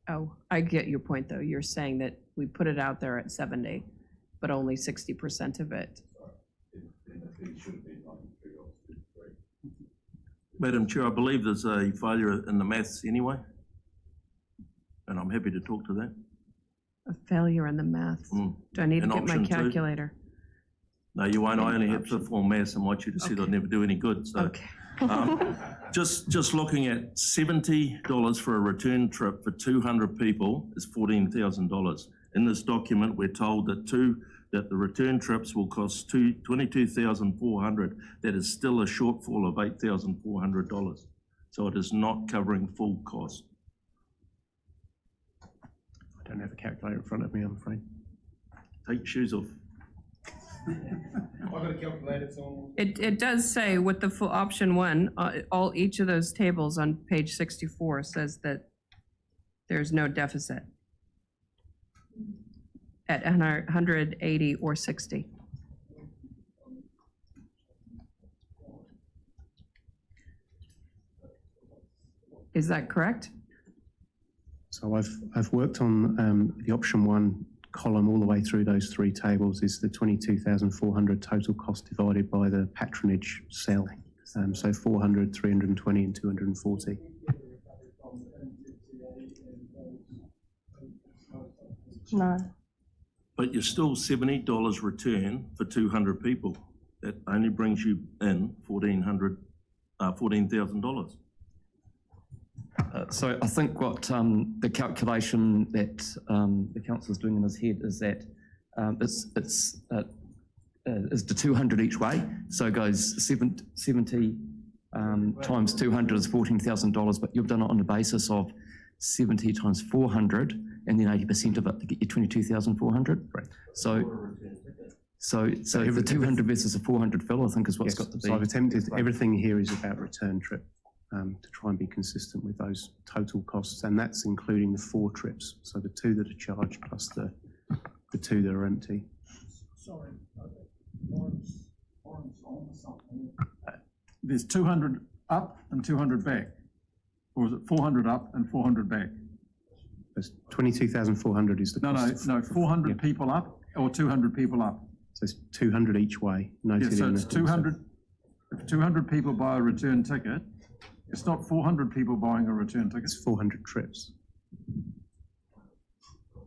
Oh, I get your point though. You're saying that we put it out there at 70, but only 60% of it. Madam Chair, I believe there's a failure in the maths anyway, and I'm happy to talk to that. A failure in the math. Do I need to And get my option 2. calculator? No, you won't. I only have fifth form maths, and what you just said I'd never do any good. So, just looking at $70 for a return trip for 200 people is $14,000. In this document, we're told that the return trips will cost $22,400. That is still a shortfall of $8,400. So it is not covering full cost. I don't have a calculator in front of me, I'm afraid. Take your shoes off. I've got a calculator, so. It does say with the full option one, each of those tables on page 64 says that there's no deficit at 180 or 60. Is that correct? So I've worked on the option one column all the way through those three tables is the 22,400 total cost divided by the patronage cell. So 400, 320 and 240. No. But you're still $70 return for 200 people. That only brings you in $14,000. So I think what the calculation that the council is doing in his head is that is the 200 each way. So it goes 70 times 200 is $14,000, but you've done it on the basis of 70 times 400 and then 80% of it to get you 22,400. Right. So the 200 versus the 400, Phil, I think is what's got to be. So I've attempted, everything here is about return trip. To try and be consistent with those total costs, and that's including the 4 trips, so the 2 that are charged plus the 2 that are empty. Sorry, there's 200 up and 200 back, or is it 400 up and 400 back? There's 22,400 is the cost. No, 400 people up or 200 people up. So it's 200 each way. Noted So in it's the 200. If 200 people buy a return ticket, it's not 400 people buying a return ticket. It's 400 trips.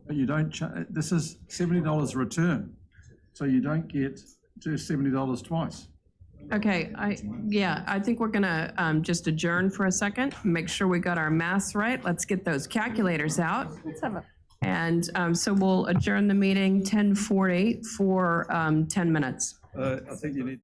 But you don't, this is $70 return. So you don't get $70 twice. Okay, I think we're gonna just adjourn for a second, make sure we got our maths right. Let's get those calculators out. Let's have a And so we'll adjourn the meeting 10:40 for 10 minutes. I think you need.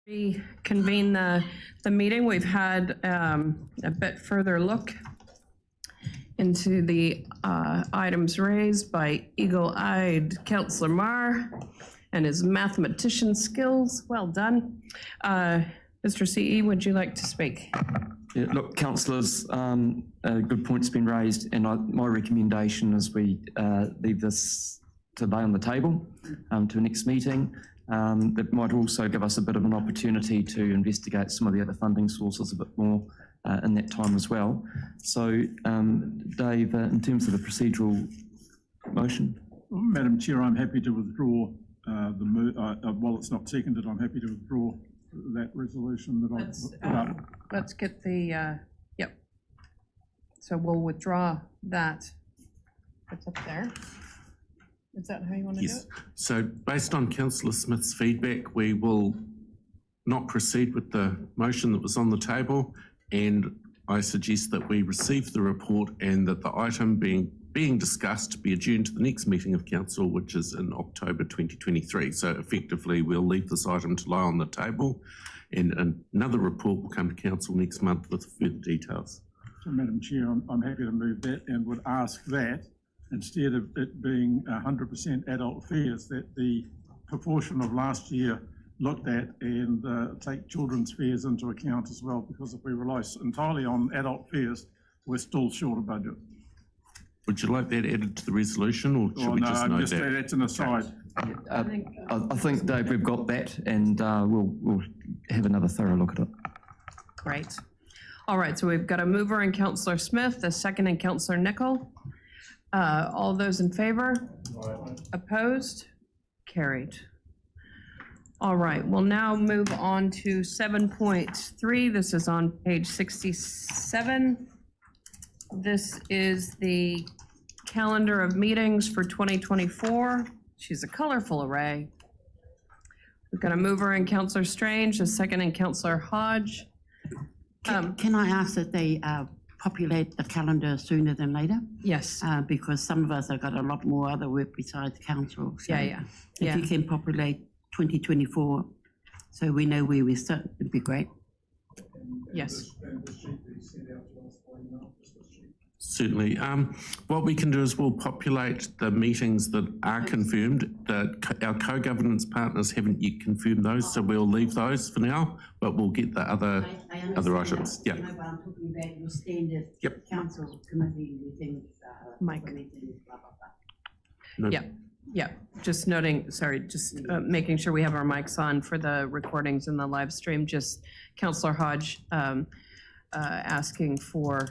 Reconvene the meeting. We've had a bit further look into the items raised by eagle-eyed Councillor Marr and his mathematician skills. Well done. Mr. CE, would you like to speak? Yeah, look, councillors, a good point's been raised, and my recommendation is we leave this today on the table to the next meeting. That might also give us a bit of an opportunity to investigate some of the other funding sources a bit more in that time as well. So, Dave, in terms of the procedural motion? Madam Chair, I'm happy to withdraw while it's not seconded, I'm happy to withdraw that resolution that I put up. Let's get the, yep. So we'll withdraw that. It's up there. Is that how you want to do it? So based on Councillor Smith's feedback, we will not proceed with the motion that was on the table, and I suggest that we receive the report and that the item being discussed be adjourned to the next meeting of council, which is in October 2023. So effectively, we'll leave this item to lie on the table, and another report will come to council next month with further details. So, Madam Chair, I'm happy to move that and would ask that instead of it being 100% adult fares, that the proportion of last year looked at and take children's fares into account as well, because if we rely entirely on adult fares, we're still short of budget. Would you like that added to the resolution, or should we just note that? That's an aside. I think, Dave, we've got that, and we'll have another thorough look at it. Great. All right, so we've got a mover in Councillor Smith, a second in Councillor Nicol. All those in favor? Opposed? Carried. All right, we'll now move on to 7.3. This is on page 67. This is the calendar of meetings for 2024. She's a colorful array. We've got a mover in Councillor Strange, a second in Councillor Hodge. Can I ask that they populate the calendar sooner than later? Yes. Because some of us have got a lot more other work besides council. So Yeah. If you can populate 2024, so we know where we sit, it'd be great. Yes. Certainly. What we can do is we'll populate the meetings that are confirmed. Our co-governance partners haven't yet confirmed those, so we'll leave those for now, but we'll get the other items. That, yeah. But I'm talking about your standard council committee meetings, Mike. meetings, blah, blah, blah. Yeah, just noting, making sure we have our mics on for the recordings and the live stream. Just Councillor Hodge asking for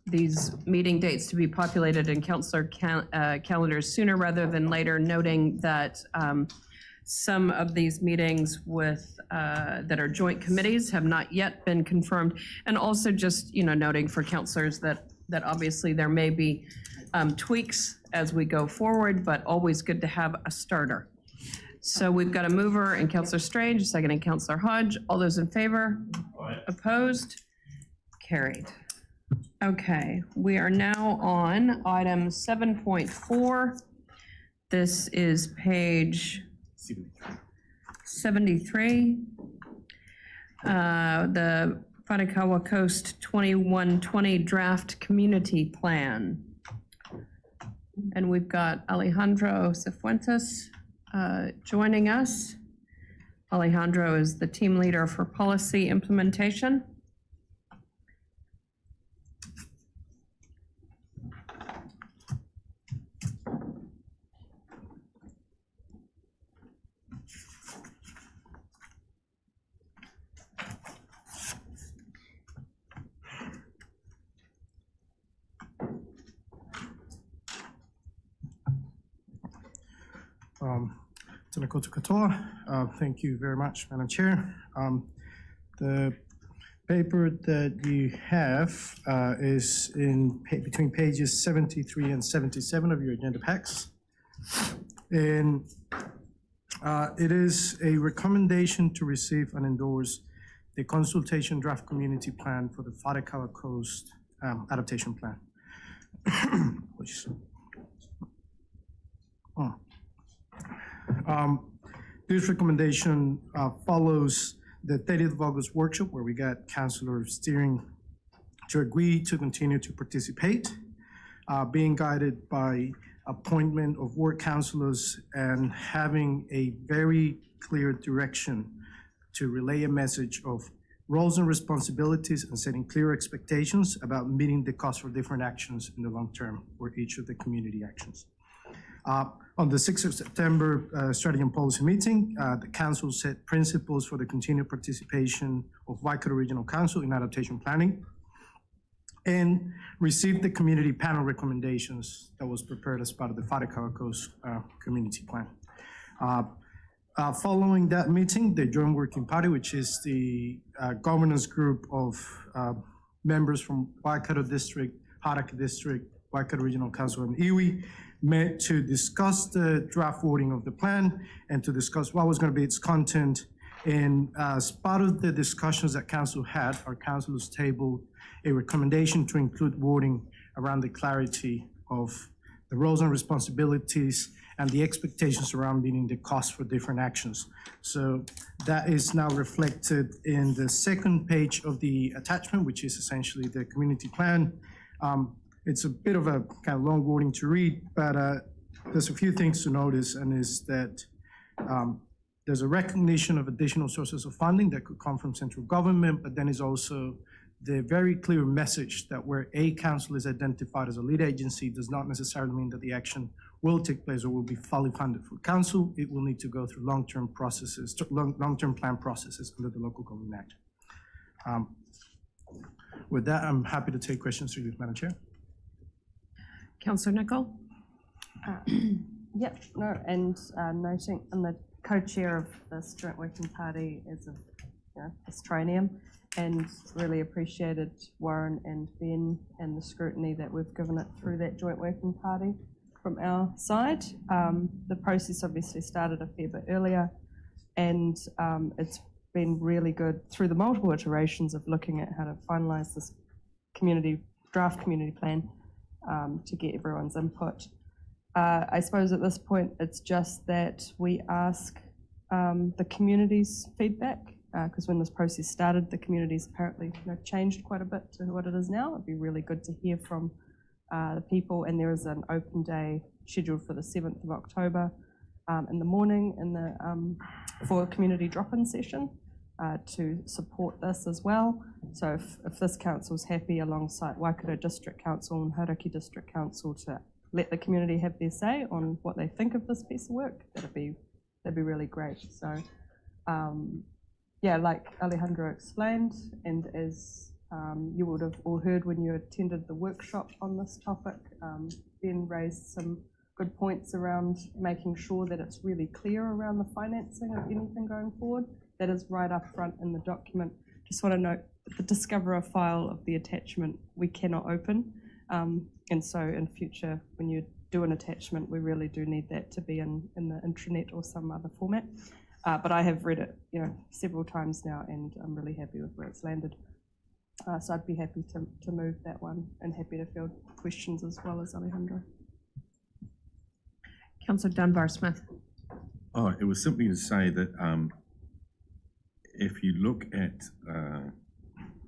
these meeting dates to be populated in councillor calendars sooner rather than later, noting that some of these meetings with that are joint committees have not yet been confirmed, and also just noting for councillors that obviously there may be tweaks as we go forward, but always good to have a starter. So we've got a mover in Councillor Strange, a second in Councillor Hodge. All those in favor? Aye. Opposed? Carried. Okay, we are now on item 7.4. This is page 73. The Whanakawa Coast 2120 Draft Community Plan. And we've got Alejandro Cifuentes joining us. Alejandro is the team leader for policy implementation. Tēnā koutou katoa. Thank you very much, Madam Chair. The paper that you have is between pages 73 and 77 of your agenda packs. And it is a recommendation to receive and endorse the consultation draft community plan for the Whanakawa Coast adaptation plan. This recommendation follows the 30th of August workshop where we got councillor steering to agree to continue to participate, being guided by appointment of ward councillors and having a very clear direction to relay a message of roles and responsibilities and setting clear expectations about meeting the cost for different actions in the long term for each of the community actions. On the 6th of September strategy and policy meeting, the council set principles for the continued participation of Waikato Regional Council in adaptation planning and received the community panel recommendations that was prepared as part of the Wharekauā Coast Community Plan. Following that meeting, the Joint Working Party, which is the governance group of members from Waikato District, Haraka District, Waikato Regional Council, and iwi, met to discuss the draft wording of the plan and to discuss what was going to be its content. And as part of the discussions that council had, our councillors tabled a recommendation to include wording around the clarity of the roles and responsibilities and the expectations around meeting the cost for different actions. So that is now reflected in the second page of the attachment, which is essentially the community plan. It's a bit of a kind of long wording to read, but there's a few things to notice, and is that there's a recognition of additional sources of funding that could come from central government, but then is also the very clear message that where a council is identified as a lead agency does not necessarily mean that the action will take place or will be fully funded for council. It will need to go through long-term processes, long-term plan processes under the Local Government Act. With that, I'm happy to take questions through you, Madam Chair. Councillor Nicol? Yep, no, and noting, I'm the co-chair of this Joint Working Party as of this triennium, and really appreciated Warren and Ben and the scrutiny that we've given it through that Joint Working Party from our side. The process obviously started a fair bit earlier, and it's been really good through the multiple iterations of looking at how to finalise this draft community plan to get everyone's input. I suppose at this point it's just that we ask the community's feedback, because when this process started, the community's apparently changed quite a bit to what it is now. It'd be really good to hear from the people, and there is an open day scheduled for the 7th of October in the morning for a community drop-in session to support this as well. So if this council's happy alongside Waikato District Council and Hauraki District Council to let the community have their say on what they think of this piece of work, that'd be really great. So yeah, like Alejandro explained, and as you would have all heard when you attended the workshop on this topic, Ben raised some good points around making sure that it's really clear around the financing of anything going forward. That is right up front in the document. Just want to note that the Discoverer file of the attachment we cannot open, and so in future when you do an attachment, we really do need that to be in the intranet or some other format. But I have read it several times now, and I'm really happy with where it's landed. So I'd be happy to move that one, and happy to field questions as well as Alejandro. Councillor Dunbar-Smith. Oh, it was simply to say that if you look at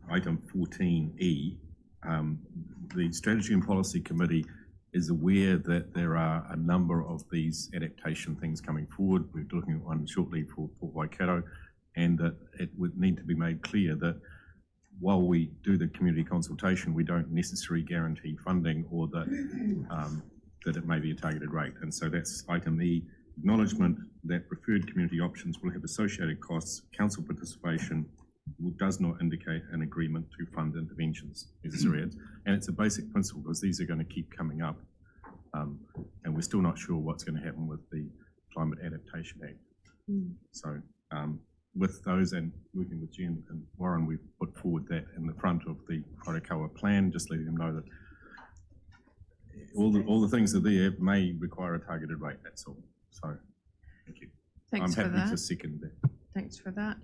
item 14E, the Strategy and Policy Committee is aware that there are a number of these adaptation things coming forward. We're looking at one shortly for Waikato, and that it would need to be made clear that while we do the community consultation, we don't necessarily guarantee funding, or that that it may be a targeted rate. And so that's item E, acknowledgement that preferred community options will have associated costs. Council participation does not indicate an agreement to fund interventions necessary. And it's a basic principle, because these are going to keep coming up. And we're still not sure what's going to happen with the Climate Adaptation Act. So with those, and working with Jen and Warren, we've put forward that in the front of the Wharekauā plan, just letting them know that all the things that are there may require a targeted rate, that's all. So, thank you. Thanks I'm for happy that. to second that. Thanks for that.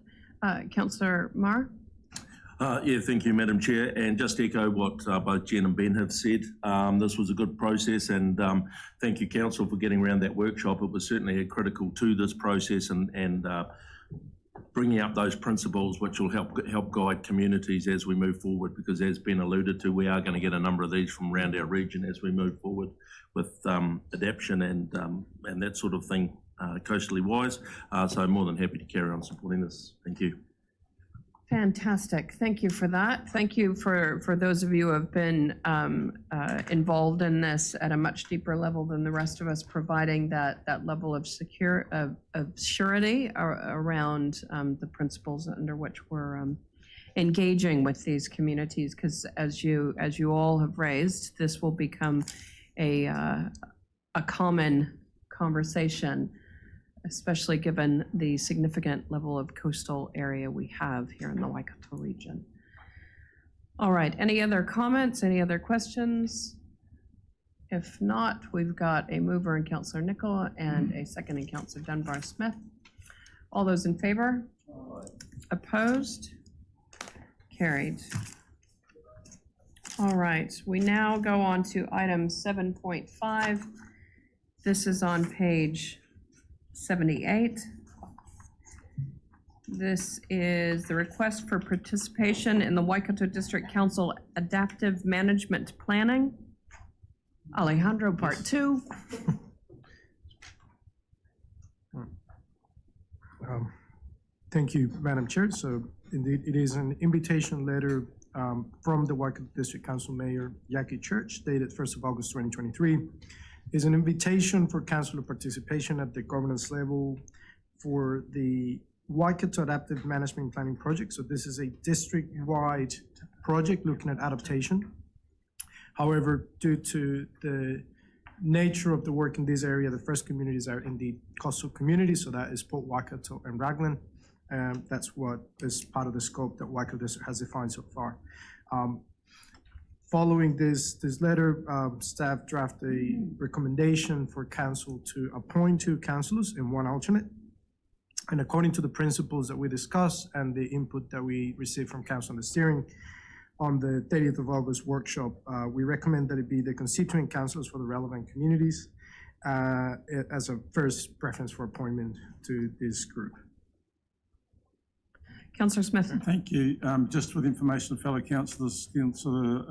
Councillor Marr? Yeah, thank you, Madam Chair. And just to echo what both Jen and Ben have said, this was a good process, and thank you, Council, for getting around that workshop. It was certainly critical to this process, and bringing up those principles which will help guide communities as we move forward, because as Ben alluded to, we are going to get a number of these from around our region as we move forward with adaptation and that sort of thing coastally wise. So I'm more than happy to carry on supporting this. Thank you. Fantastic. Thank you for that. Thank you for those of you who have been involved in this at a much deeper level than the rest of us, providing that level of surety around the principles under which we're engaging with these communities. Because as you all have raised, this will become a common conversation, especially given the significant level of coastal area we have here in the Waikato region. All right, any other comments, any other questions? If not, we've got a mover in Councillor Nichol and a second in Councillor Dunbar-Smith. All those in favor? Opposed? Carried. All right, we now go on to item 7.5. This is on page 78. This is the request for participation in the Waikato District Council Adaptive Management Planning. Alejandro, part 2. Thank you, Madam Chair. So indeed, it is an invitation letter from the Waikato District Council Mayor Jackie Church, dated 1st of August 2023. Is an invitation for councillor participation at the governance level for the Waikato Adaptive Management Planning Project. So this is a district-wide project looking at adaptation. However, due to the nature of the work in this area, the first communities are indeed coastal communities, so that is Port Waikato and Raglan. That's what is part of the scope that Waikato District has defined so far. Following this letter, staff draft a recommendation for council to appoint 2 councillors and 1 alternate. And according to the principles that we discussed and the input that we received from council on the steering on the 30th of August workshop, we recommend that it be the constituent councillors for the relevant communities as a first preference for appointment to this group. Councillor Smith. Thank you. Just with information, fellow councillors, Councillor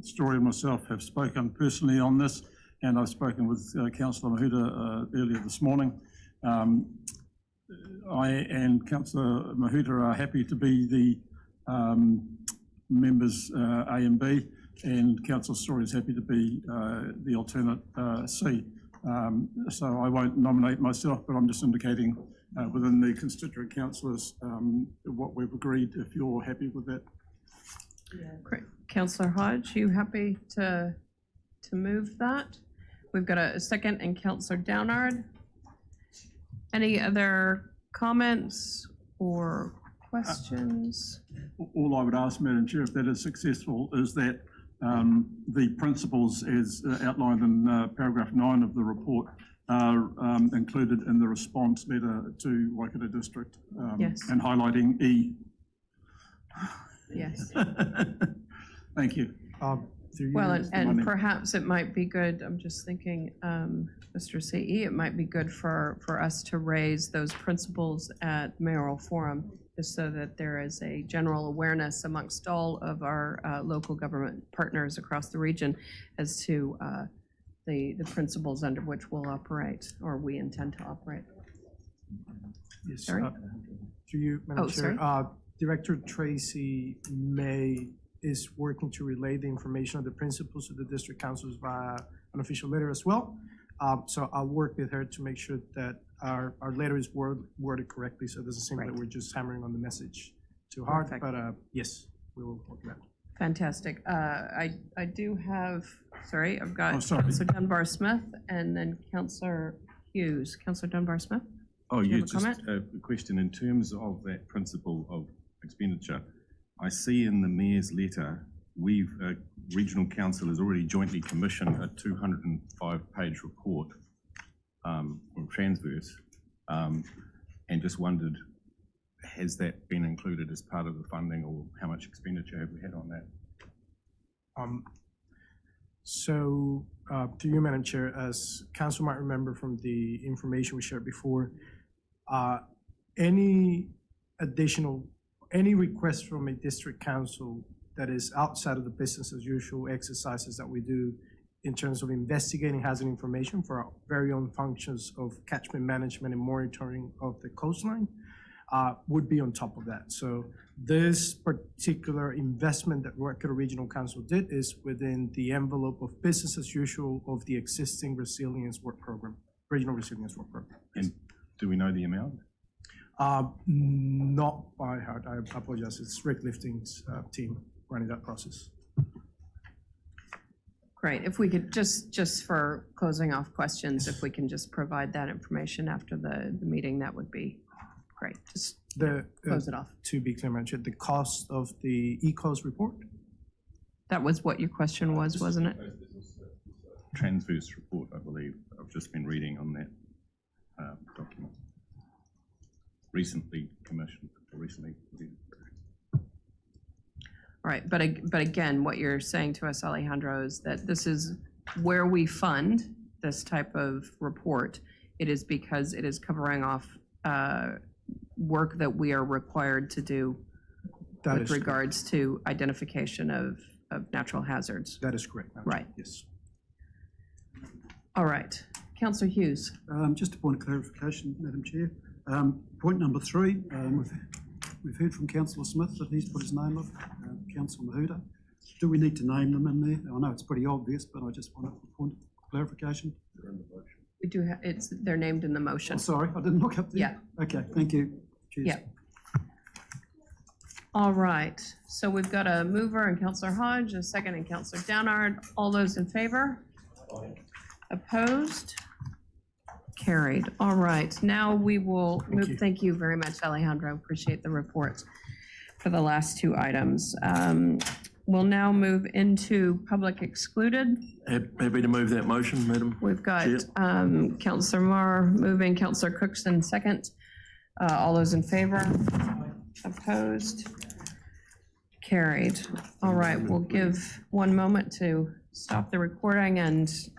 Story and myself have spoken personally on this, and I've spoken with Councillor Mahuta earlier this morning. I and Councillor Mahuta are happy to be the members A and B, and Councillor Story is happy to be the alternate C. So I won't nominate myself, but I'm just indicating within the constituent councillors what we've agreed, if you're happy with that. Great. Councillor Hodge, you happy to move that? We've got a second and Councillor Downard. Any other comments or questions? All I would ask, Madam Chair, if that is successful, is that the principles as outlined in paragraph 9 of the report are included in the response letter to Waikato District, Yes. and highlighting E. Yes. Thank you. Well, and perhaps it might be good, I'm just thinking, Mr. CE, it might be good for us to raise those principles at mayoral forum, just so that there is a general awareness amongst all of our local government partners across the region as to the principles under which we'll operate, or we intend to operate. Yes. Sorry? To you, Madam Chair. Sorry. Director Tracy May is working to relay the information of the principles to the district councils via an official letter as well. So I'll work with her to make sure that our letter is worded correctly, so it doesn't seem that we're just hammering on the message too hard. Perfect. But yes, we will work that. Fantastic. I do have, sorry, I've got sorry. Councillor Dunbar-Smith and then Councillor Hughes. Councillor Dunbar-Smith? Oh, Do you yeah, have a just comment? a question in terms of that principle of expenditure. I see in the mayor's letter, regional council has already jointly commissioned a 205-page report from Transverse, and just wondered, has that been included as part of the funding, or how much expenditure have we had on that? So to you, Madam Chair, as council might remember from the information we shared before, any additional, any request from a district council that is outside of the business as usual exercises that we do in terms of investigating hazard information for our very own functions of catchment management and monitoring of the coastline, would be on top of that. So this particular investment that Waikato Regional Council did is within the envelope of business as usual of the existing resilience work program, regional resilience work program. And do we know the amount? Not by heart, I apologize. It's Rick Lifting's team running that process. Great. If we could just for closing off questions, if we can just provide that information after the meeting, that would be great. Just close it off. To be clear, Madam Chair, the cost of the ECOS report? That was what your question was, wasn't it? Transverse report, I believe. I've just been reading on that document. Recently commissioned, or recently. All right, but again, what you're saying to us, Alejandro, is that this is where we fund this type of report. It is because it is covering off work that we are required to do with regards to identification of natural hazards. That is correct, Madam Chair. Right. Yes. All right, Councillor Hughes. Just a point of clarification, Madam Chair. Point number 3, we've heard from Councillor Smith that he's put his name up, Councillor Mahuta. Do we need to name them in there? I know it's pretty obvious, but I just want a point of clarification. We do have, they're named in the motion. Oh, sorry, I didn't look up there. Yeah. Okay, thank you. Cheers. Yeah. All right, so we've got a mover and Councillor Hodge, a second and Councillor Downard. All those in favor? Opposed? Carried. All right, now we will move. Thank you very much, Alejandro. Appreciate the report for the last 2 items. We'll now move into public excluded. Happy to move that motion, Madam. We've got Chair. Councillor Marr moving, Councillor Cookson second. All those in favor? Opposed? Carried. All right, we'll give 1 moment to stop the recording and just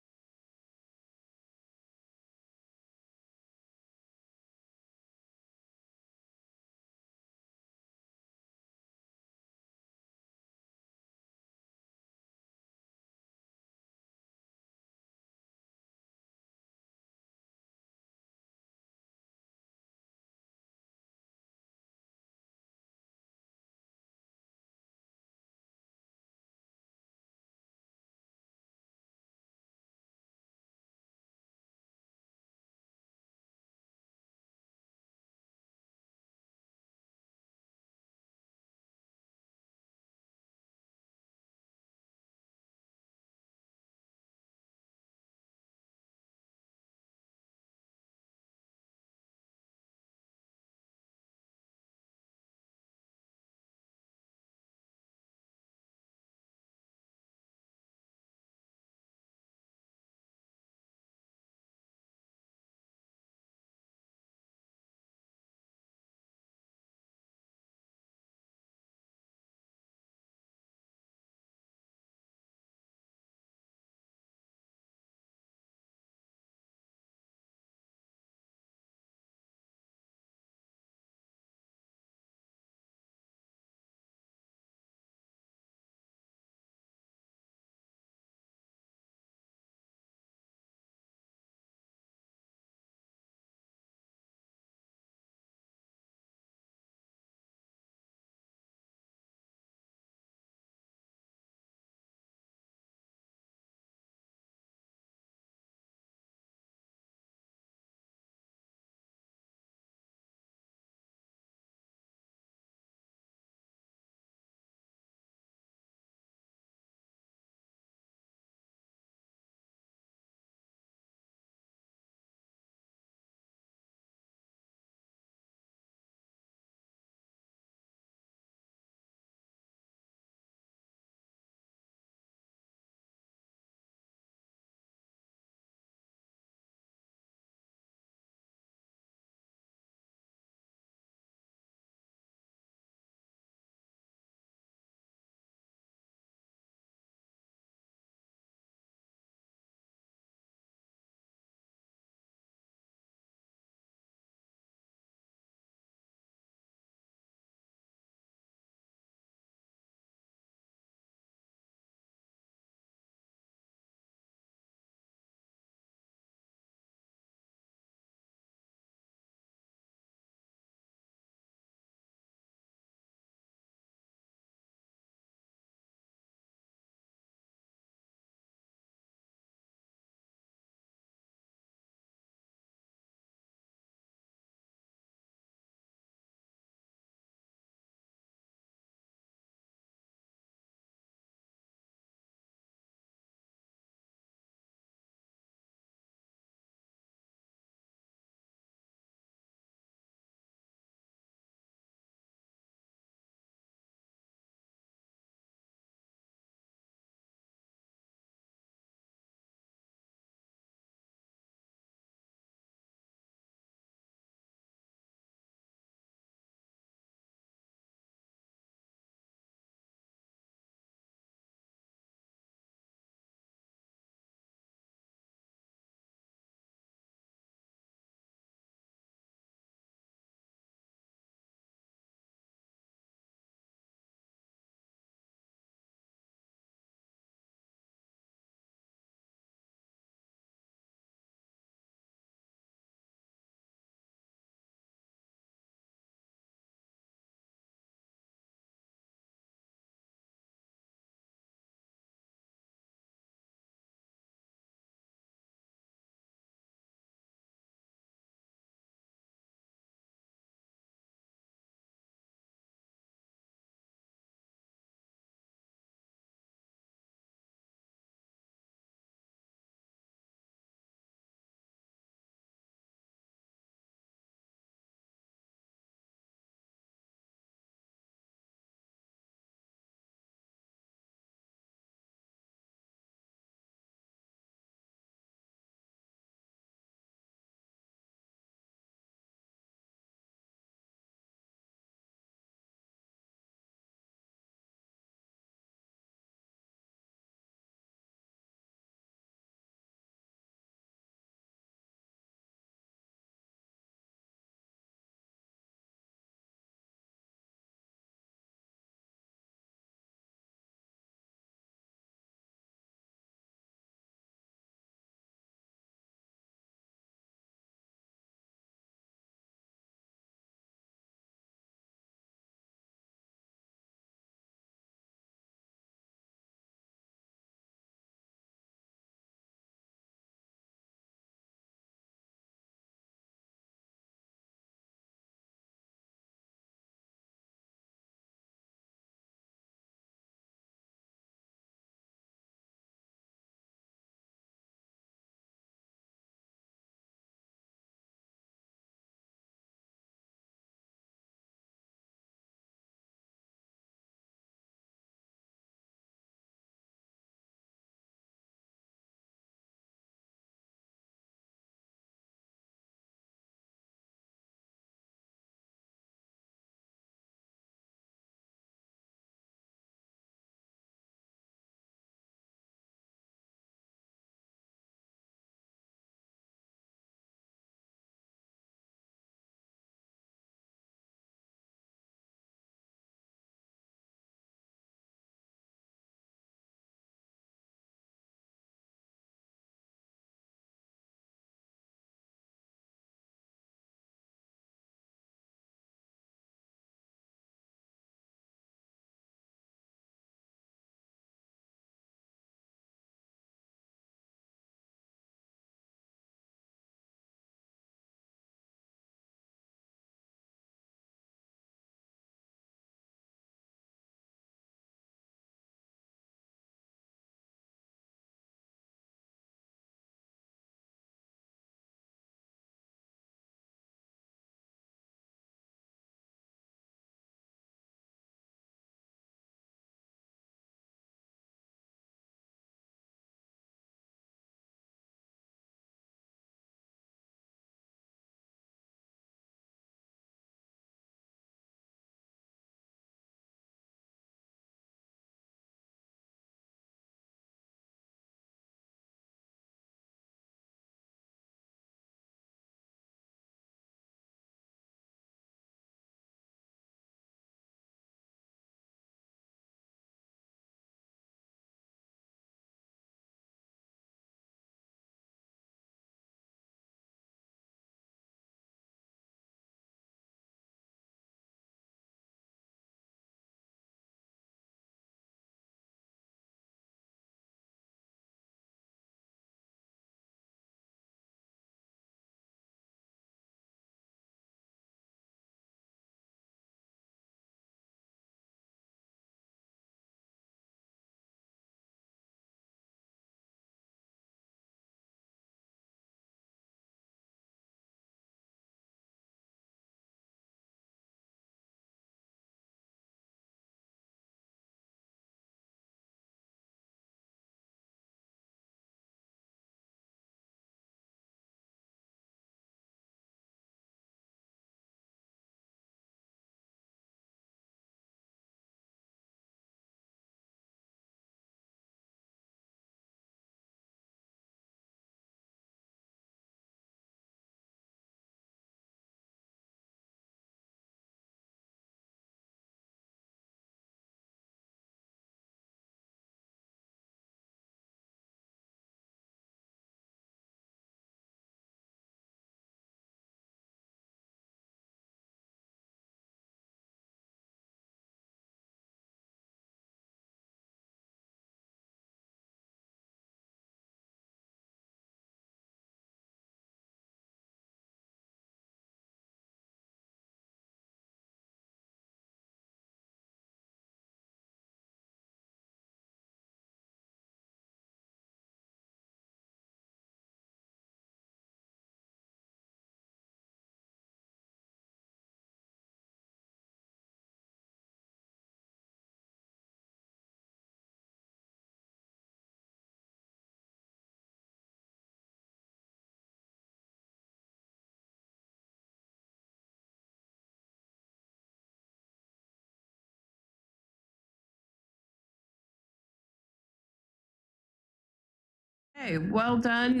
Okay, well done,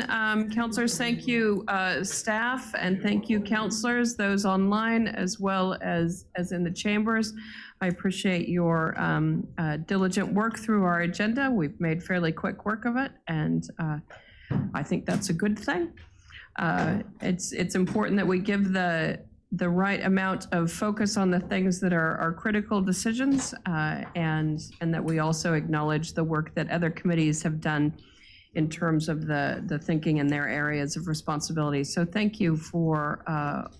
counselors. Thank you, staff, and thank you, counselors, those online as well as in the chambers. I appreciate your diligent work through our agenda. We've made fairly quick work of it, and I think that's a good thing. It's important that we give the right amount of focus on the things that are critical decisions, and that we also acknowledge the work that other committees have done in terms of the thinking in their areas of responsibility. So thank you for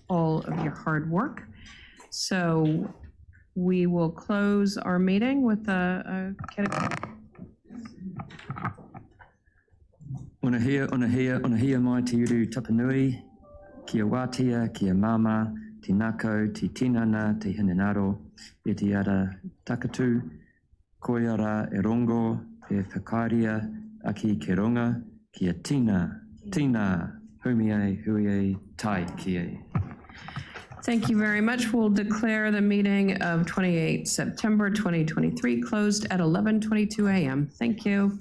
all of your hard work. So we will close our meeting with a Ona hea mai te uru tapanui, kia wātia, kia mama, te nako, te tinana, te hinanaro, e te ara takatu, koiara e rongo, e whakaaria, aki ke ronga, kia tina, humiai, huiai, tai kie. Thank you very much. We'll declare the meeting of 28 September 2023 closed at 11:22 a.m. Thank you.